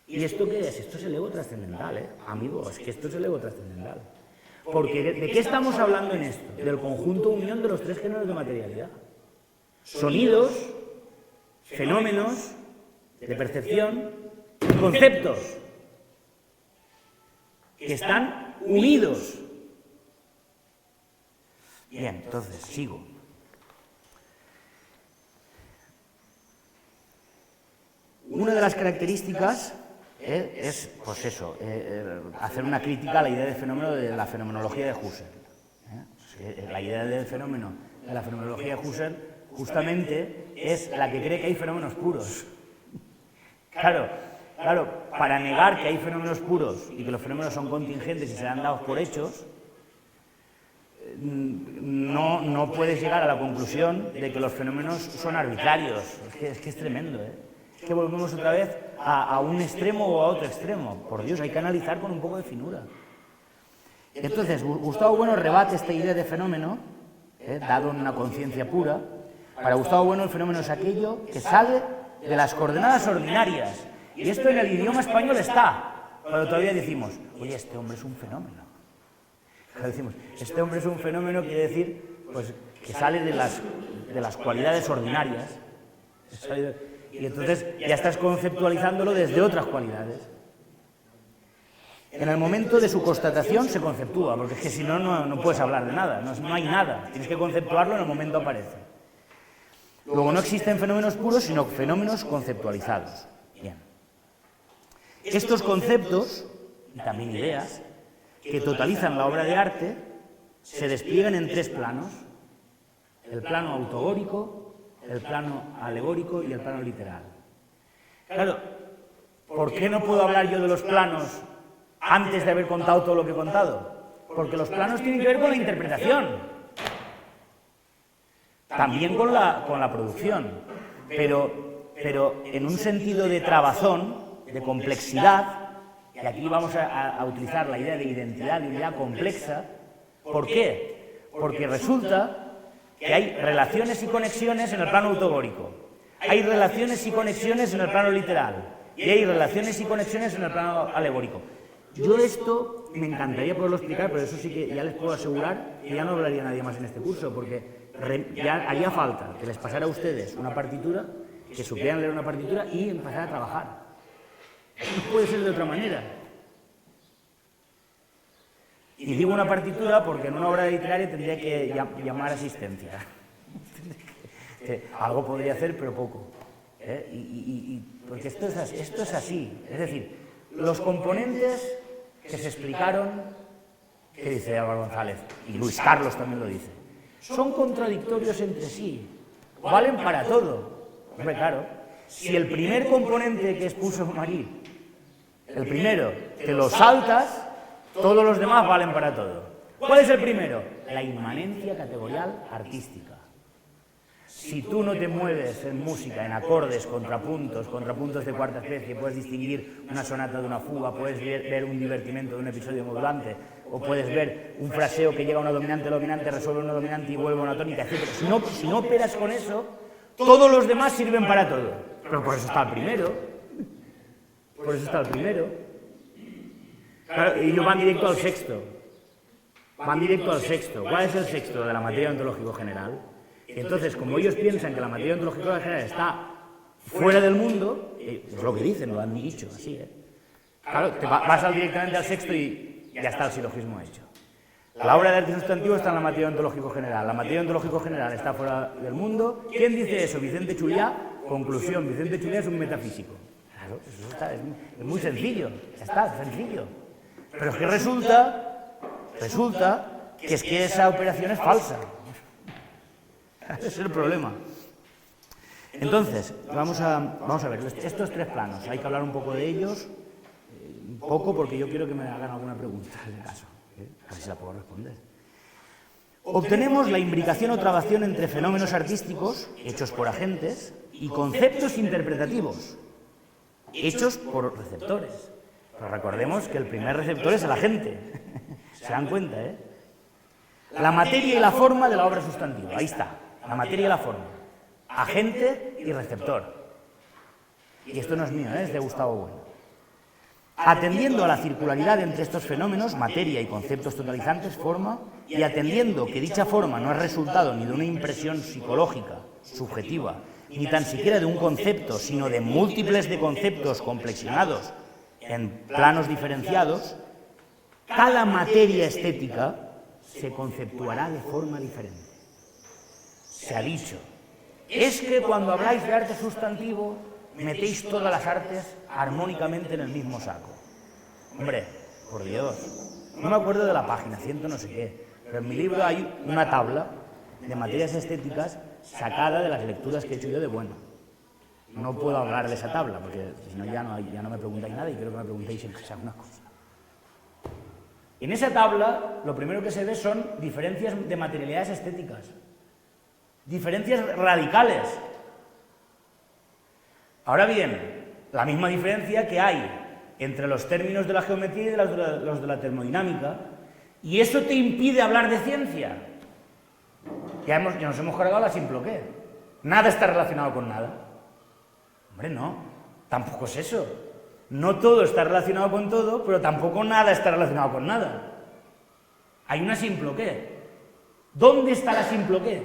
¿Y esto qué es? Esto es el ego trascendental, amigo, es que esto es el ego trascendental. Porque ¿de qué estamos hablando en esto? Del conjunto unión de los tres géneros de materialidad. Sonidos fenómenos de percepción y conceptos que están unidos. Bien, entonces, sigo. Una de las características es, pues eso, hacer una crítica a la idea de fenómeno de la fenomenología de Husserl. La idea del fenómeno de la fenomenología de Husserl justamente es la que cree que hay fenómenos puros. Claro, para negar que hay fenómenos puros y que los fenómenos son contingentes y se dan dados por hechos, no puedes llegar a la conclusión de que los fenómenos son arbitrarios. Es que es tremendo, Es que volvemos otra vez a un extremo o a otro extremo. Por Dios, hay que analizar con un poco de finura. Entonces, Gustavo Bueno rebate esta idea de fenómeno, dado en una conciencia pura. Para Gustavo Bueno, el fenómeno es aquello que sale de las coordenadas ordinarias. Y esto en el idioma español está, cuando todavía decimos, oye, este hombre es un fenómeno. Cuando decimos, este hombre es un fenómeno, quiere decir pues, que sale de las cualidades ordinarias. Y entonces ya estás conceptualizándolo desde otras cualidades. En el momento de su constatación se conceptúa, porque es que si no, no puedes hablar de nada, no hay nada. Tienes que conceptuarlo en el momento que aparece. Luego no existen fenómenos puros, sino fenómenos conceptualizados. Bien. Estos conceptos, y también ideas, que totalizan la obra de arte, se despliegan en tres planos: el plano autogórico, el plano alegórico y el plano literal. Claro, ¿por qué no puedo hablar yo de los planos antes de haber contado todo lo que he contado? Porque los planos tienen que ver con la interpretación, también con la producción, pero en un sentido de trabazón, de complejidad. Y aquí vamos a utilizar la idea de identidad, de unidad compleja. ¿Por qué? Porque resulta que hay relaciones y conexiones en el plano autogórico, hay relaciones y conexiones en el plano literal, y hay relaciones y conexiones en el plano alegórico. Yo esto me encantaría poderlo explicar, pero eso sí que ya les puedo asegurar que ya no hablaría nadie más en este curso, porque ya haría falta que les pasara a ustedes una partitura, que supieran leer una partitura y empezar a trabajar. No puede ser de otra manera. Y digo una partitura porque en una obra literaria tendría que llamar asistencia. Algo podría hacer, pero poco. Porque esto es así. Es decir, los componentes que se explicaron, que dice Álvaro González, y Luis Carlos también lo dice, son contradictorios entre sí, valen para todo. Hombre, claro, si el primer componente que expuso Marí, el primero, te lo saltas, todos los demás valen para todo. ¿Cuál es el primero? La inmanencia categorial artística. Si tú no te mueves en música, en acordes, contrapuntos de cuarta especie, puedes distinguir una sonata de una fuga, puedes ver un divertimento de un episodio modulante, o puedes ver un fraseo que llega a una dominante, resuelve una dominante y vuelve a una tónica, etc. Si no operas con eso, todos los demás sirven para todo. Pero por eso está el primero. Claro, ellos van directo al sexto. ¿Cuál es el sexto? De la materia ontológico general. Entonces, como ellos piensan que la materia ontológica general está fuera del mundo, es lo que dicen, lo han dicho así, Claro, vas directamente al sexto y ya está el silogismo hecho. La obra de arte sustantivo está en la materia ontológico general. La materia ontológico general está fuera del mundo. ¿Quién dice eso? Vicente Chullá. Conclusión, Vicente Chullá es un metafísico. Claro, eso es muy sencillo, ya está, sencillo. Pero es que resulta que esa operación es falsa. Ese es el problema. Entonces, vamos a ver, estos tres planos, hay que hablar un poco de ellos, un poco porque yo quiero que me hagan alguna pregunta, en el caso, a ver si la puedo responder. Obtenemos la imbricación o trabación entre fenómenos artísticos, hechos por agentes, y conceptos interpretativos, hechos por receptores. Pero recordemos que el primer receptor es el agente. ¿Se dan cuenta, La materia y la forma de la obra sustantiva. Ahí está, la materia y la forma. Agente y receptor. Y esto no es mío, es de Gustavo Bueno. Atendiendo a la circularidad entre estos fenómenos, materia y conceptos totalizantes, forma, y atendiendo que dicha forma no es resultado ni de una impresión psicológica, subjetiva, ni tan siquiera de un concepto, sino de múltiples de conceptos complexionados en planos diferenciados, cada materia estética se conceptuará de forma diferente. Se ha dicho, es que cuando habláis de arte sustantivo, metéis todas las artes armónicamente en el mismo saco. Hombre, por Dios, no me acuerdo de la página, 100 no sé qué, pero en mi libro hay una tabla de materias estéticas sacada de las lecturas que he hecho yo de bueno. No puedo hablar de esa tabla, porque si no ya no me preguntáis nada y quiero que me preguntéis siempre alguna cosa. En esa tabla, lo primero que se ve son diferencias de materialidades estéticas. Diferencias radicales. Ahora bien, la misma diferencia que hay entre los términos de la geometría y de los de la termodinámica, y eso te impide hablar de ciencia. Ya nos hemos cargado la simple. Nada está relacionado con nada. Hombre, no, tampoco es eso. No todo está relacionado con todo, pero tampoco nada está relacionado con nada. Hay una simple. ¿Dónde está la simple?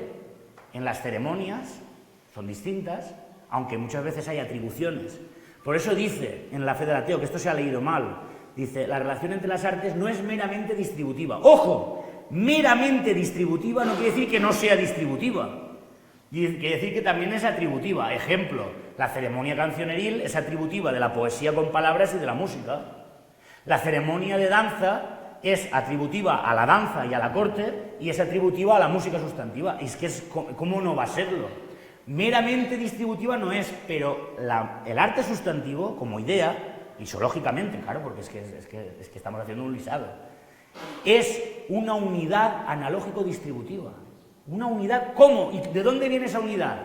En las ceremonias, son distintas, aunque muchas veces hay atribuciones. Por eso dice en la Fe del Ateo, que esto se ha leído mal, dice, la relación entre las artes no es meramente distributiva. ¡Ojo! Meramente distributiva no quiere decir que no sea distributiva. Quiere decir que también es atributiva. Ejemplo, la ceremonia cancioneril es atributiva de la poesía con palabras y de la música. La ceremonia de danza es atributiva a la danza y a la corte y es atributiva a la música sustantiva. Es que ¿cómo no va a serlo? Meramente distributiva no es, pero el arte sustantivo, como idea, isológicamente, claro, porque es que estamos haciendo un lisado, es una unidad analógico-distributiva. Una unidad, ¿cómo? ¿Y de dónde viene esa unidad?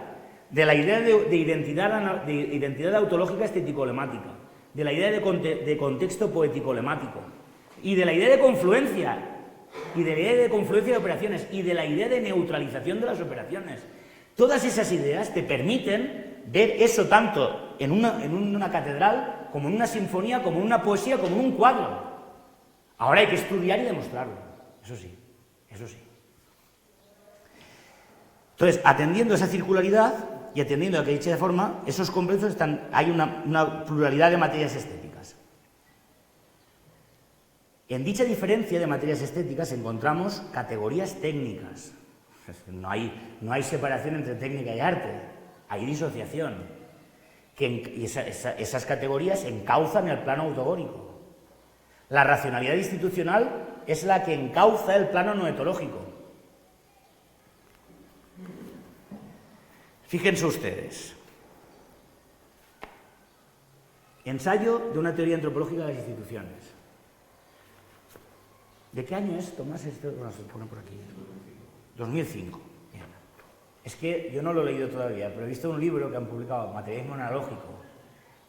De la idea de identidad autológica estético-lemática, de la idea de contexto poético-lemático, y de la idea de confluencia, y de la idea de confluencia de operaciones, y de la idea de neutralización de las operaciones. Todas esas ideas te permiten ver eso tanto en una catedral, como en una sinfonía, como en una poesía, como en un cuadro. Ahora hay que estudiar y demostrarlo, eso sí, eso sí. Entonces, atendiendo a esa circularidad y atendiendo a que dicha forma, esos complejos hay una pluralidad de materias estéticas. En dicha diferencia de materias estéticas encontramos categorías técnicas. No hay separación entre técnica y arte, hay disociación. Y esas categorías encauzan el plano autogónico. La racionalidad institucional es la que encauza el plano noetológico. Fíjense ustedes. Ensayo de una teoría antropológica de las instituciones. ¿De qué año es, Tomás? Esto se pone por aquí. 2005. Bien. Es que yo no lo he leído todavía, pero he visto un libro que han publicado, Materialismo Analógico,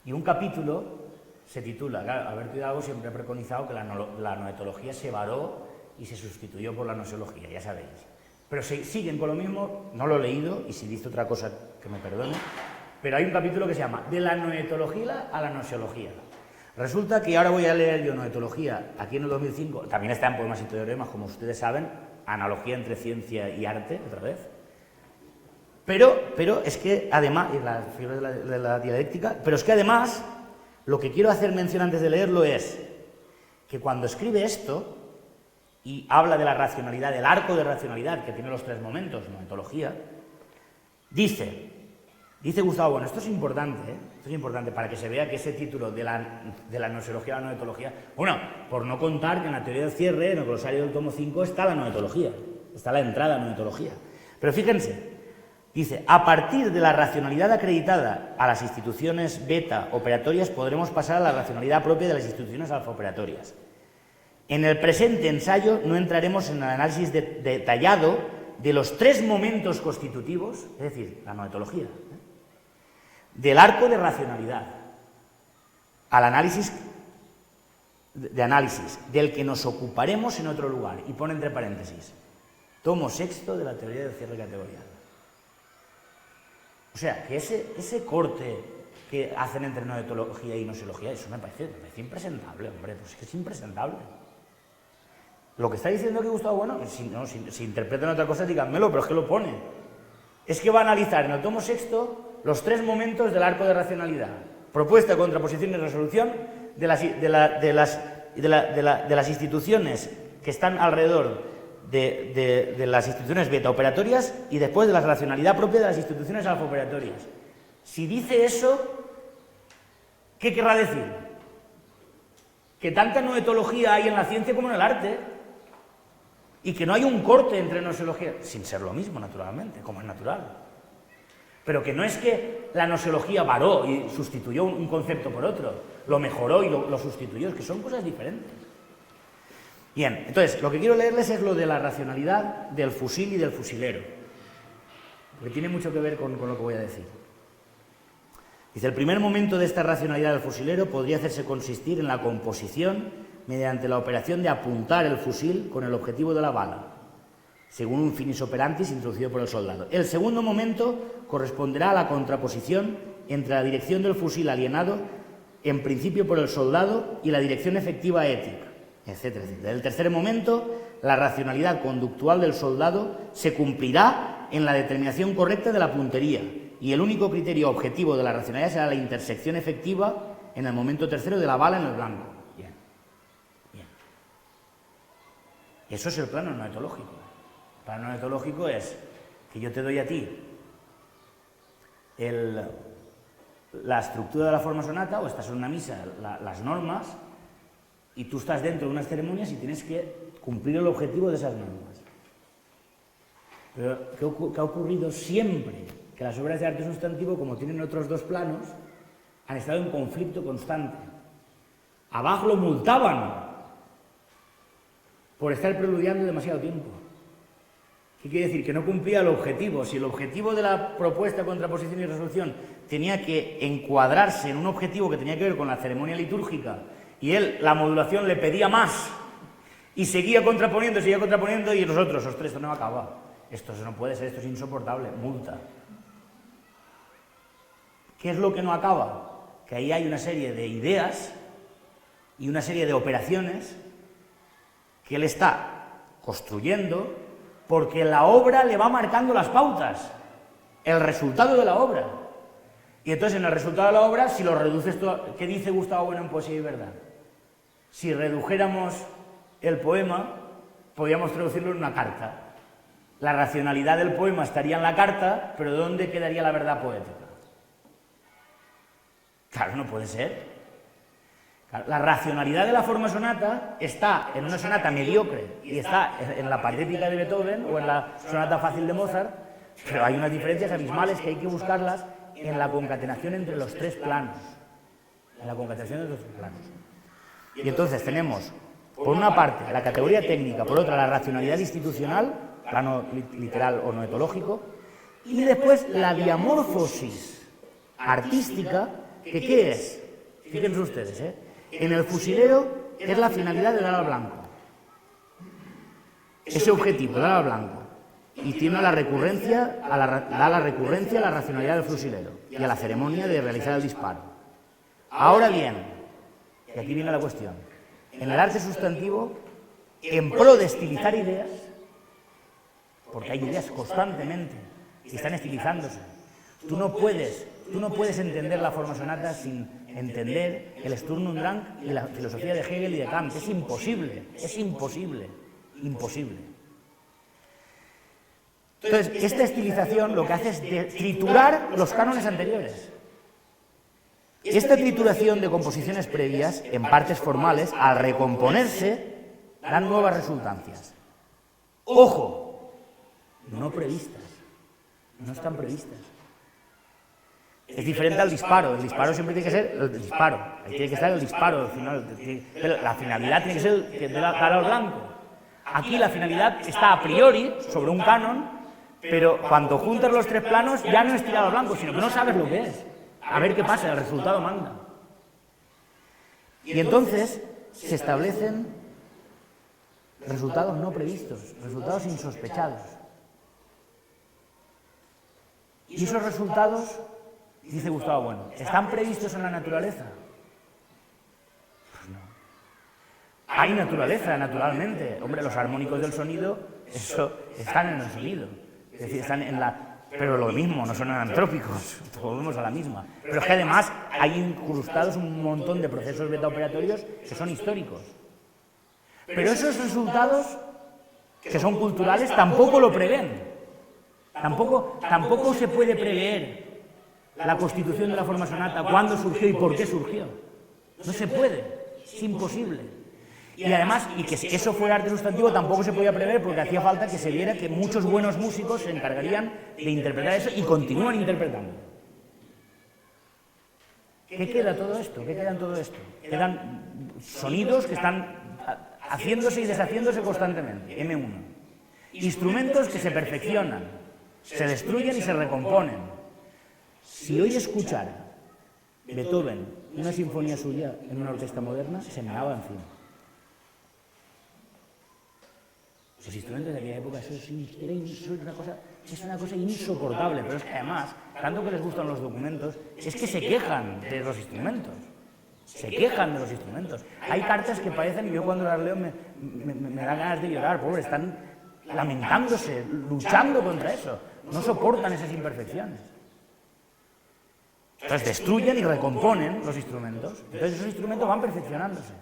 y un capítulo se titula, claro, Alberto Hidalgo siempre ha preconizado que la noetología se varó y se sustituyó por la noseología, ya sabéis. Pero siguen con lo mismo, no lo he leído, y si dice otra cosa que me perdone, pero hay un capítulo que se llama De la noetología a la noseología. Resulta que ahora voy a leer yo noetología, aquí en el 2005, también está en Poemas y Teoremas, como ustedes saben, analogía entre ciencia y arte, otra vez. Pero es que además, y la figura de la dialéctica, pero es que además, lo que quiero hacer mención antes de leerlo es que cuando escribe esto, y habla de la racionalidad, del arco de racionalidad, que tiene los tres momentos, noetología, dice Gustavo Bueno, esto es importante, esto es importante para que se vea que ese título de la noseología a la noetología, bueno, por no contar que en la teoría del cierre, en el glosario del tomo 5, está la noetología, está la entrada a noetología. Pero fíjense, dice, a partir de la racionalidad acreditada a las instituciones beta operatorias podremos pasar a la racionalidad propia de las instituciones alfa operatorias. En el presente ensayo no entraremos en el análisis detallado de los tres momentos constitutivos, es decir, la noetología, del arco de racionalidad, al análisis del que nos ocuparemos en otro lugar, y pone entre paréntesis, tomo sexto de la teoría del cierre categorial. O sea, que ese corte que hacen entre noetología y noseología, eso me parece impresentable, hombre, pues es que es impresentable. Lo que está diciendo aquí Gustavo Bueno, si interpretan otra cosa, díganmelo, pero es que lo pone. Es que va a analizar en el tomo sexto los tres momentos del arco de racionalidad: propuesta, contraposición y resolución de las instituciones que están alrededor de las instituciones beta-operatorias y después de la racionalidad propia de las instituciones alfa-operatorias. Si dice eso, ¿qué querrá decir? Que tanta noetología hay en la ciencia como en el arte, y que no hay un corte entre noseología, sin ser lo mismo, naturalmente, como es natural. Pero que no es que la noseología varó y sustituyó un concepto por otro, lo mejoró y lo sustituyó, es que son cosas diferentes. Bien, entonces, lo que quiero leerles es lo de la racionalidad del fusil y del fusilero, porque tiene mucho que ver con lo que voy a decir. Dice, el primer momento de esta racionalidad del fusilero podría hacerse consistir en la composición mediante la operación de apuntar el fusil con el objetivo de la bala, según un finis operantis introducido por el soldado. El segundo momento corresponderá a la contraposición entre la dirección del fusil alienado, en principio por el soldado, y la dirección efectiva ética, etcétera, etcétera. El tercer momento, la racionalidad conductual del soldado, se cumplirá en la determinación correcta de la puntería, y el único criterio objetivo de la racionalidad será la intersección efectiva en el momento tercero de la bala en el blanco. Bien. Eso es el plano noetológico. El plano noetológico es que yo te doy a ti la estructura de la forma sonata, o estás en una misa, las normas, y tú estás dentro de unas ceremonias y tienes que cumplir el objetivo de esas normas. Pero ¿qué ha ocurrido siempre? Que las obras de arte sustantivo, como tienen otros dos planos, han estado en conflicto constante. A Bach lo multaban por estar preludiando demasiado tiempo. ¿Qué quiere decir? Que no cumplía el objetivo. Si el objetivo de la propuesta, contraposición y resolución tenía que encuadrarse en un objetivo que tenía que ver con la ceremonia litúrgica, y él, la modulación, le pedía más, y seguía contraponiendo, y nosotros, ostras, esto no acaba. Esto no puede ser, esto es insoportable, multa. ¿Qué es lo que no acaba? Que ahí hay una serie de ideas y una serie de operaciones que él está construyendo porque la obra le va marcando las pautas, el resultado de la obra. Y entonces en el resultado de la obra, si lo reduces todo, ¿qué dice Gustavo Bueno en Poesía y Verdad? Si redujéramos el poema, podríamos traducirlo en una carta. La racionalidad del poema estaría en la carta, pero ¿dónde quedaría la verdad poética? Claro, no puede ser. Claro, la racionalidad de la forma sonata está en una sonata mediocre y está en la patética de Beethoven o en la sonata fácil de Mozart, pero hay unas diferencias abismales que hay que buscarlas en la concatenación entre los tres planos. En la concatenación de los tres planos. Y entonces tenemos, por una parte, la categoría técnica, por otra, la racionalidad institucional, plano literal o noetológico, y después la diamorfosis artística, que ¿qué es? Fíjense ustedes, en el fusilero es la finalidad de dar al blanco. Ese objetivo, dar al blanco. Y tiene la recurrencia, da la recurrencia a la racionalidad del fusilero y a la ceremonia de realizar el disparo. Ahora bien, y aquí viene la cuestión, en el arte sustantivo, en pro de estilizar ideas, porque hay ideas constantemente y están estilizándose, tú no puedes entender la forma sonata sin entender el Sturm und Drang y la filosofía de Hegel y de Kant. Es imposible, imposible. Entonces, esta estilización lo que hace es triturar los cánones anteriores. Esta trituración de composiciones previas, en partes formales, al recomponerse, dan nuevas resultancias. ¡Ojo! No previstas, no están previstas. Es diferente al disparo. El disparo siempre tiene que ser el disparo. Ahí tiene que estar el disparo al final. Pero la finalidad tiene que ser dar al blanco. Aquí la finalidad está a priori sobre un canon, pero cuando juntas los tres planos ya no es tirar al blanco, sino que no sabes lo que es. A ver qué pasa, el resultado manda. Y entonces se establecen resultados no previstos, resultados insospechados. Y esos resultados, dice Gustavo Bueno, ¿están previstos en la naturaleza? Pues no. Hay naturaleza, naturalmente. Hombre, los armónicos del sonido, eso, están en el sonido. Es decir, están en la pero lo mismo, no son anantrópicos, volvemos a la misma. Pero es que además hay incrustados un montón de procesos beta-operatorios que son históricos. Pero esos resultados, que son culturales, tampoco lo prevén. Tampoco se puede prever la constitución de la forma sonata, cuándo surgió y por qué surgió. No se puede, es imposible. Y además, y que si eso fuera arte sustantivo, tampoco se podía prever porque hacía falta que se viera que muchos buenos músicos se encargarían de interpretar eso y continúan interpretando. ¿Qué queda todo esto? ¿Qué queda en todo esto? Quedan sonidos que están haciéndose y deshaciéndose constantemente, M1. Instrumentos que se perfeccionan, se destruyen y se recomponen. Si hoy escuchara Beethoven una sinfonía suya en una orquesta moderna, se me daba encima. Los instrumentos de aquella época, eso es una cosa insoportable, pero es que además, tanto que les gustan los documentos, es que se quejan de los instrumentos. Se quejan de los instrumentos. Hay cartas que parecen, y yo cuando las leo me da ganas de llorar, pobre, están lamentándose, luchando contra eso. No soportan esas imperfecciones. Entonces destruyen y recomponen los instrumentos. Entonces esos instrumentos van perfeccionándose.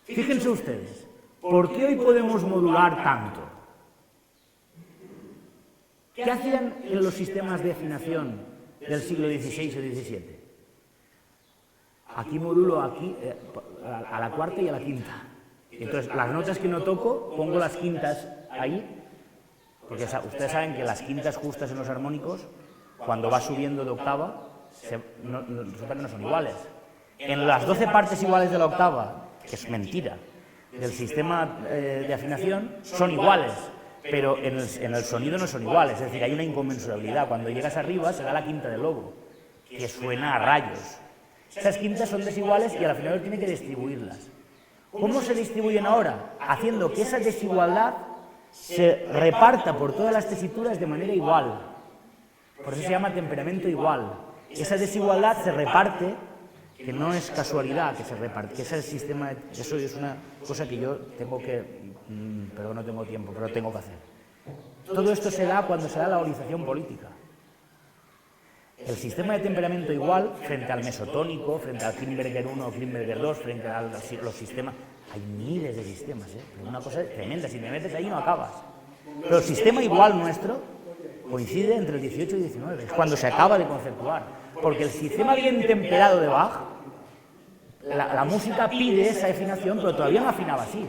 Fíjense ustedes. ¿Por qué hoy podemos modular tanto? ¿Qué hacían en los sistemas de afinación del siglo XVI o XVII? Aquí modulo a la cuarta y a la quinta. Entonces, las notas que no toco, pongo las quintas ahí, porque ustedes saben que las quintas justas en los armónicos, cuando va subiendo de octava, no son iguales. En las 12 partes iguales de la octava, que es mentira, del sistema de afinación son iguales, pero en el sonido no son iguales, es decir, hay una inconmensurabilidad. Cuando llegas arriba se da la quinta del lobo, que suena a rayos. Esas quintas son desiguales y al afinador tiene que distribuirlas. ¿Cómo se distribuyen ahora? Haciendo que esa desigualdad se reparta por todas las tesituras de manera igual. Por eso se llama temperamento igual. Esa desigualdad se reparte, que no es casualidad que se reparte, que ese es el sistema, eso es una cosa que yo tengo que, pero no tengo tiempo, pero tengo que hacer. Todo esto se da cuando se da la holización política. El sistema de temperamento igual, frente al mesotónico, frente al Klimberger 1 o Klimberger 2, frente a los sistemas, hay miles de sistemas, una cosa tremenda, si te metes ahí no acabas. Pero el sistema igual nuestro coincide entre el 18 y 19, es cuando se acaba de conceptuar. Porque el sistema bien temperado de Bach, la música pide esa afinación, pero todavía no afinaba así.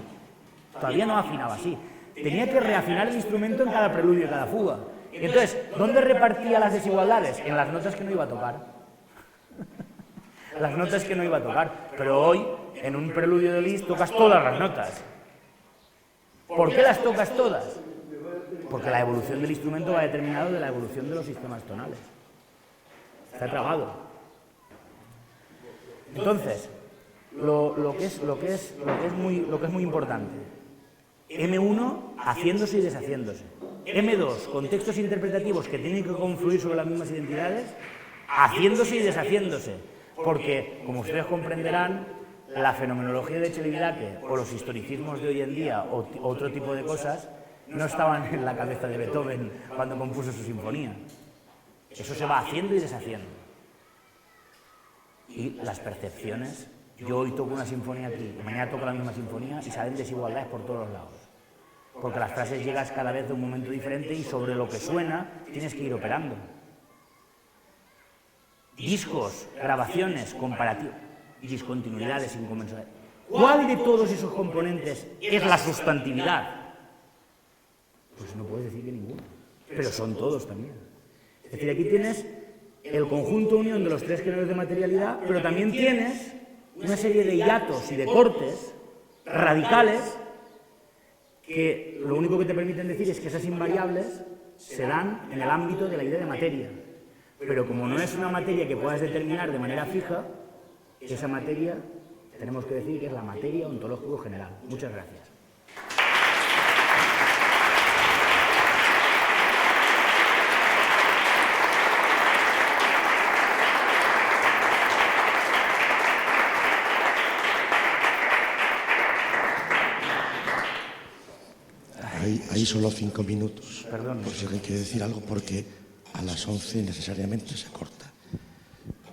Todavía no afinaba así. Tenía que reafinar el instrumento en cada preludio y cada fuga. Entonces, ¿dónde repartía las desigualdades? En las notas que no iba a tocar. Las notas que no iba a tocar. Pero hoy, en un preludio de Liszt, tocas todas las notas. ¿Por qué las tocas todas? Porque la evolución del instrumento va determinado de la evolución de los sistemas tonales. Está trabado. Entonces, lo que es muy importante. M1 haciéndose y deshaciéndose. M2, contextos interpretativos que tienen que confluir sobre las mismas identidades, haciéndose y deshaciéndose. Porque, como ustedes comprenderán, la fenomenología de Chelibidache o los historicismos de hoy en día o otro tipo de cosas no estaban en la cabeza de Beethoven cuando compuso su sinfonía. Eso se va haciendo y deshaciendo. Y las percepciones, yo hoy toco una sinfonía aquí, mañana toco la misma sinfonía y salen desigualdades por todos los lados. Porque las frases llegas cada vez de un momento diferente y sobre lo que suena tienes que ir operando. Discos, grabaciones, comparativas, discontinuidades, inconmensurables. ¿Cuál de todos esos componentes es la sustantividad? Pues no puedes decir que ninguno, pero son todos también. Es decir, aquí tienes el conjunto unión de los tres géneros de materialidad, pero también tienes una serie de hiatos y de cortes radicales que lo único que te permiten decir es que esas invariables se dan en el ámbito de la idea de materia. Pero como no es una materia que puedas determinar de manera fija, esa materia tenemos que decir que es la materia ontológico general. Muchas gracias. Ahí solo 5 minutos. Perdón. Por si alguien quiere decir algo, porque a las 11 necesariamente se corta.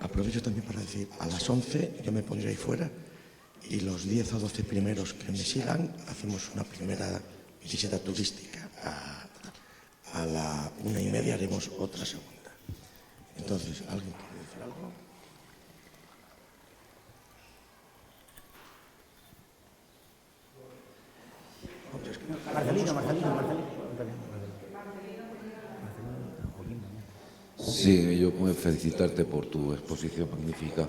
Aprovecho también para decir, a las 11 yo me pondré ahí fuera y los 10 o 12 primeros que me sigan hacemos una primera visita turística. A la 1:30 haremos otra segunda. Entonces, ¿alguien quiere decir algo? Marcelino. Sí, yo puedo felicitarte por tu exposición magnífica.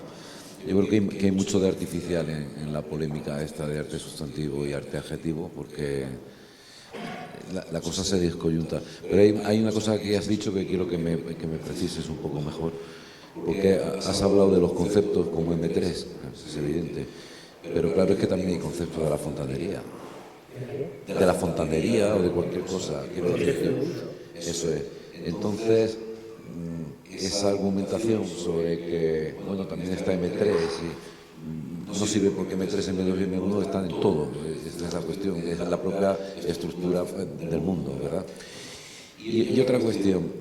Yo creo que hay mucho de artificial en la polémica esta de arte sustantivo y arte adjetivo, porque la cosa se descoyunta. Pero hay una cosa que has dicho que quiero que me precises un poco mejor, porque has hablado de los conceptos como M3, es evidente, pero claro, es que también hay conceptos de la fontanería. De la fontanería o de cualquier cosa, quiero decir. Eso es. Entonces, esa argumentación sobre que, bueno, también está M3 y no sirve porque M3, M2 y M1 están en todo. Esa es la cuestión, es la propia estructura del mundo, ¿verdad? Y otra cuestión,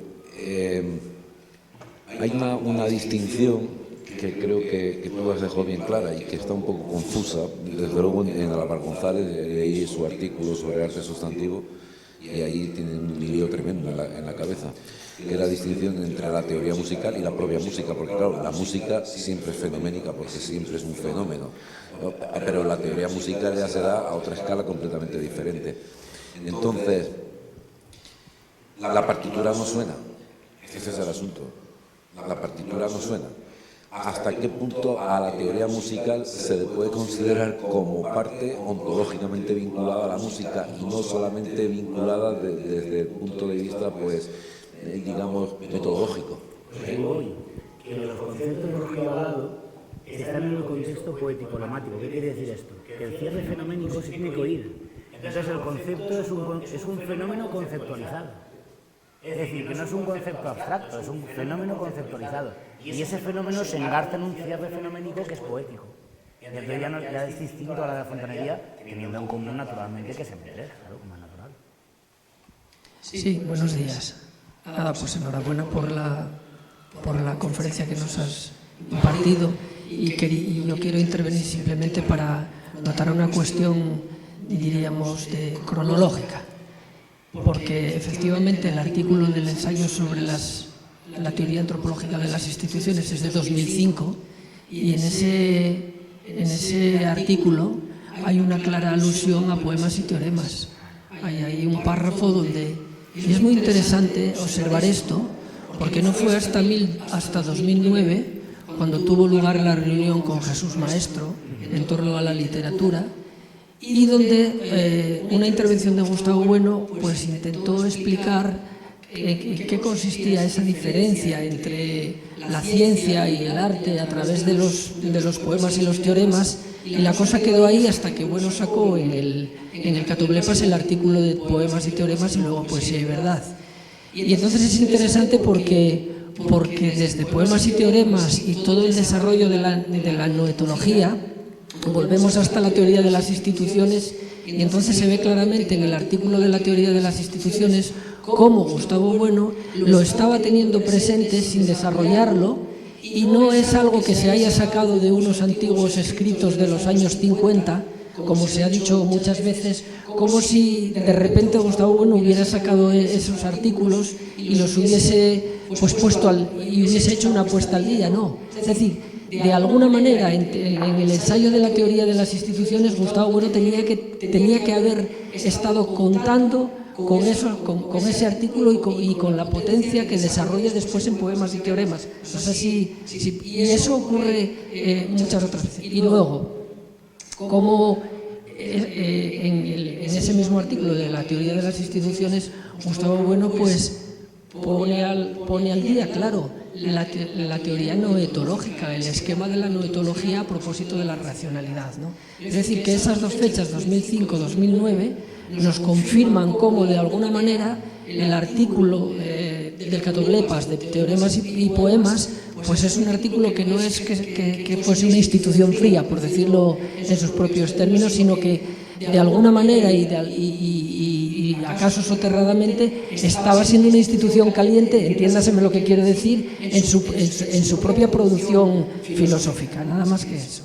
hay una distinción que creo que tú has dejado bien clara y que está un poco confusa. Desde luego en Álvaro González leí su artículo sobre arte sustantivo y ahí tiene un lío tremendo en la cabeza, que es la distinción entre la teoría musical y la propia música, porque claro, la música siempre es fenoménica porque siempre es un fenómeno, ¿no? Pero la teoría musical ya se da a otra escala completamente diferente. Entonces, la partitura no suena, ese es el asunto, la partitura no suena. ¿Hasta qué punto a la teoría musical se le puede considerar como parte ontológicamente vinculada a la música y no solamente vinculada desde el punto de vista, pues, digamos, metodológico? Hoy, que los conceptos de los que he hablado están en el contexto poético-lemático. ¿Qué quiere decir esto? Que el cierre fenoménico se tiene que oír. Entonces el concepto es un fenómeno conceptualizado. Es decir, que no es un concepto abstracto, es un fenómeno conceptualizado. Y ese fenómeno se engarza en un cierre fenoménico que es poético. Y entonces ya es distinto a la fontanería, teniendo en común naturalmente que se mete, claro, como es natural. Sí, buenos días. Nada, pues enhorabuena por la conferencia que nos has impartido y yo quiero intervenir simplemente para notar una cuestión, diríamos, cronológica. Porque efectivamente el artículo del ensayo sobre la teoría antropológica de las instituciones es de 2005 y en ese artículo hay una clara alusión a poemas y teoremas. Hay un párrafo donde... Y es muy interesante observar esto, porque no fue hasta 2009 cuando tuvo lugar la reunión con Jesús Maestro en torno a la literatura, y donde una intervención de Gustavo Bueno pues intentó explicar qué consistía esa diferencia entre la ciencia y el arte a través de los poemas y los teoremas, y la cosa quedó ahí hasta que Bueno sacó en el Catoblepas el artículo de poemas y teoremas y luego poesía y verdad. Y entonces es interesante porque desde poemas y teoremas y todo el desarrollo de la noetología volvemos hasta la teoría de las instituciones, y entonces se ve claramente en el artículo de la teoría de las instituciones cómo Gustavo Bueno lo estaba teniendo presente sin desarrollarlo, y no es algo que se haya sacado de unos antiguos escritos de los años 50, como se ha dicho muchas veces, como si de repente Gustavo Bueno hubiera sacado esos artículos y los hubiese pues puesto y hubiese hecho una puesta al día, no. Es decir, de alguna manera, en el ensayo de la teoría de las instituciones, Gustavo Bueno tenía que haber estado contando con ese artículo y con la potencia que desarrolla después en poemas y teoremas. No sé y eso ocurre muchas otras veces. Y luego, como en ese mismo artículo de la teoría de las instituciones, Gustavo Bueno pues pone al día, claro, la teoría noetológica, el esquema de la noetología a propósito de la racionalidad, ¿no? Es decir, que esas dos fechas, 2005-2009, nos confirman cómo, de alguna manera, el artículo del Catoblepas de teoremas y poemas, pues es un artículo que no es que fuese una institución fría, por decirlo en sus propios términos, sino que de alguna manera y a acaso soterradamente, estaba siendo una institución caliente, entiéndaseme lo que quiero decir, en su propia producción filosófica, nada más que eso.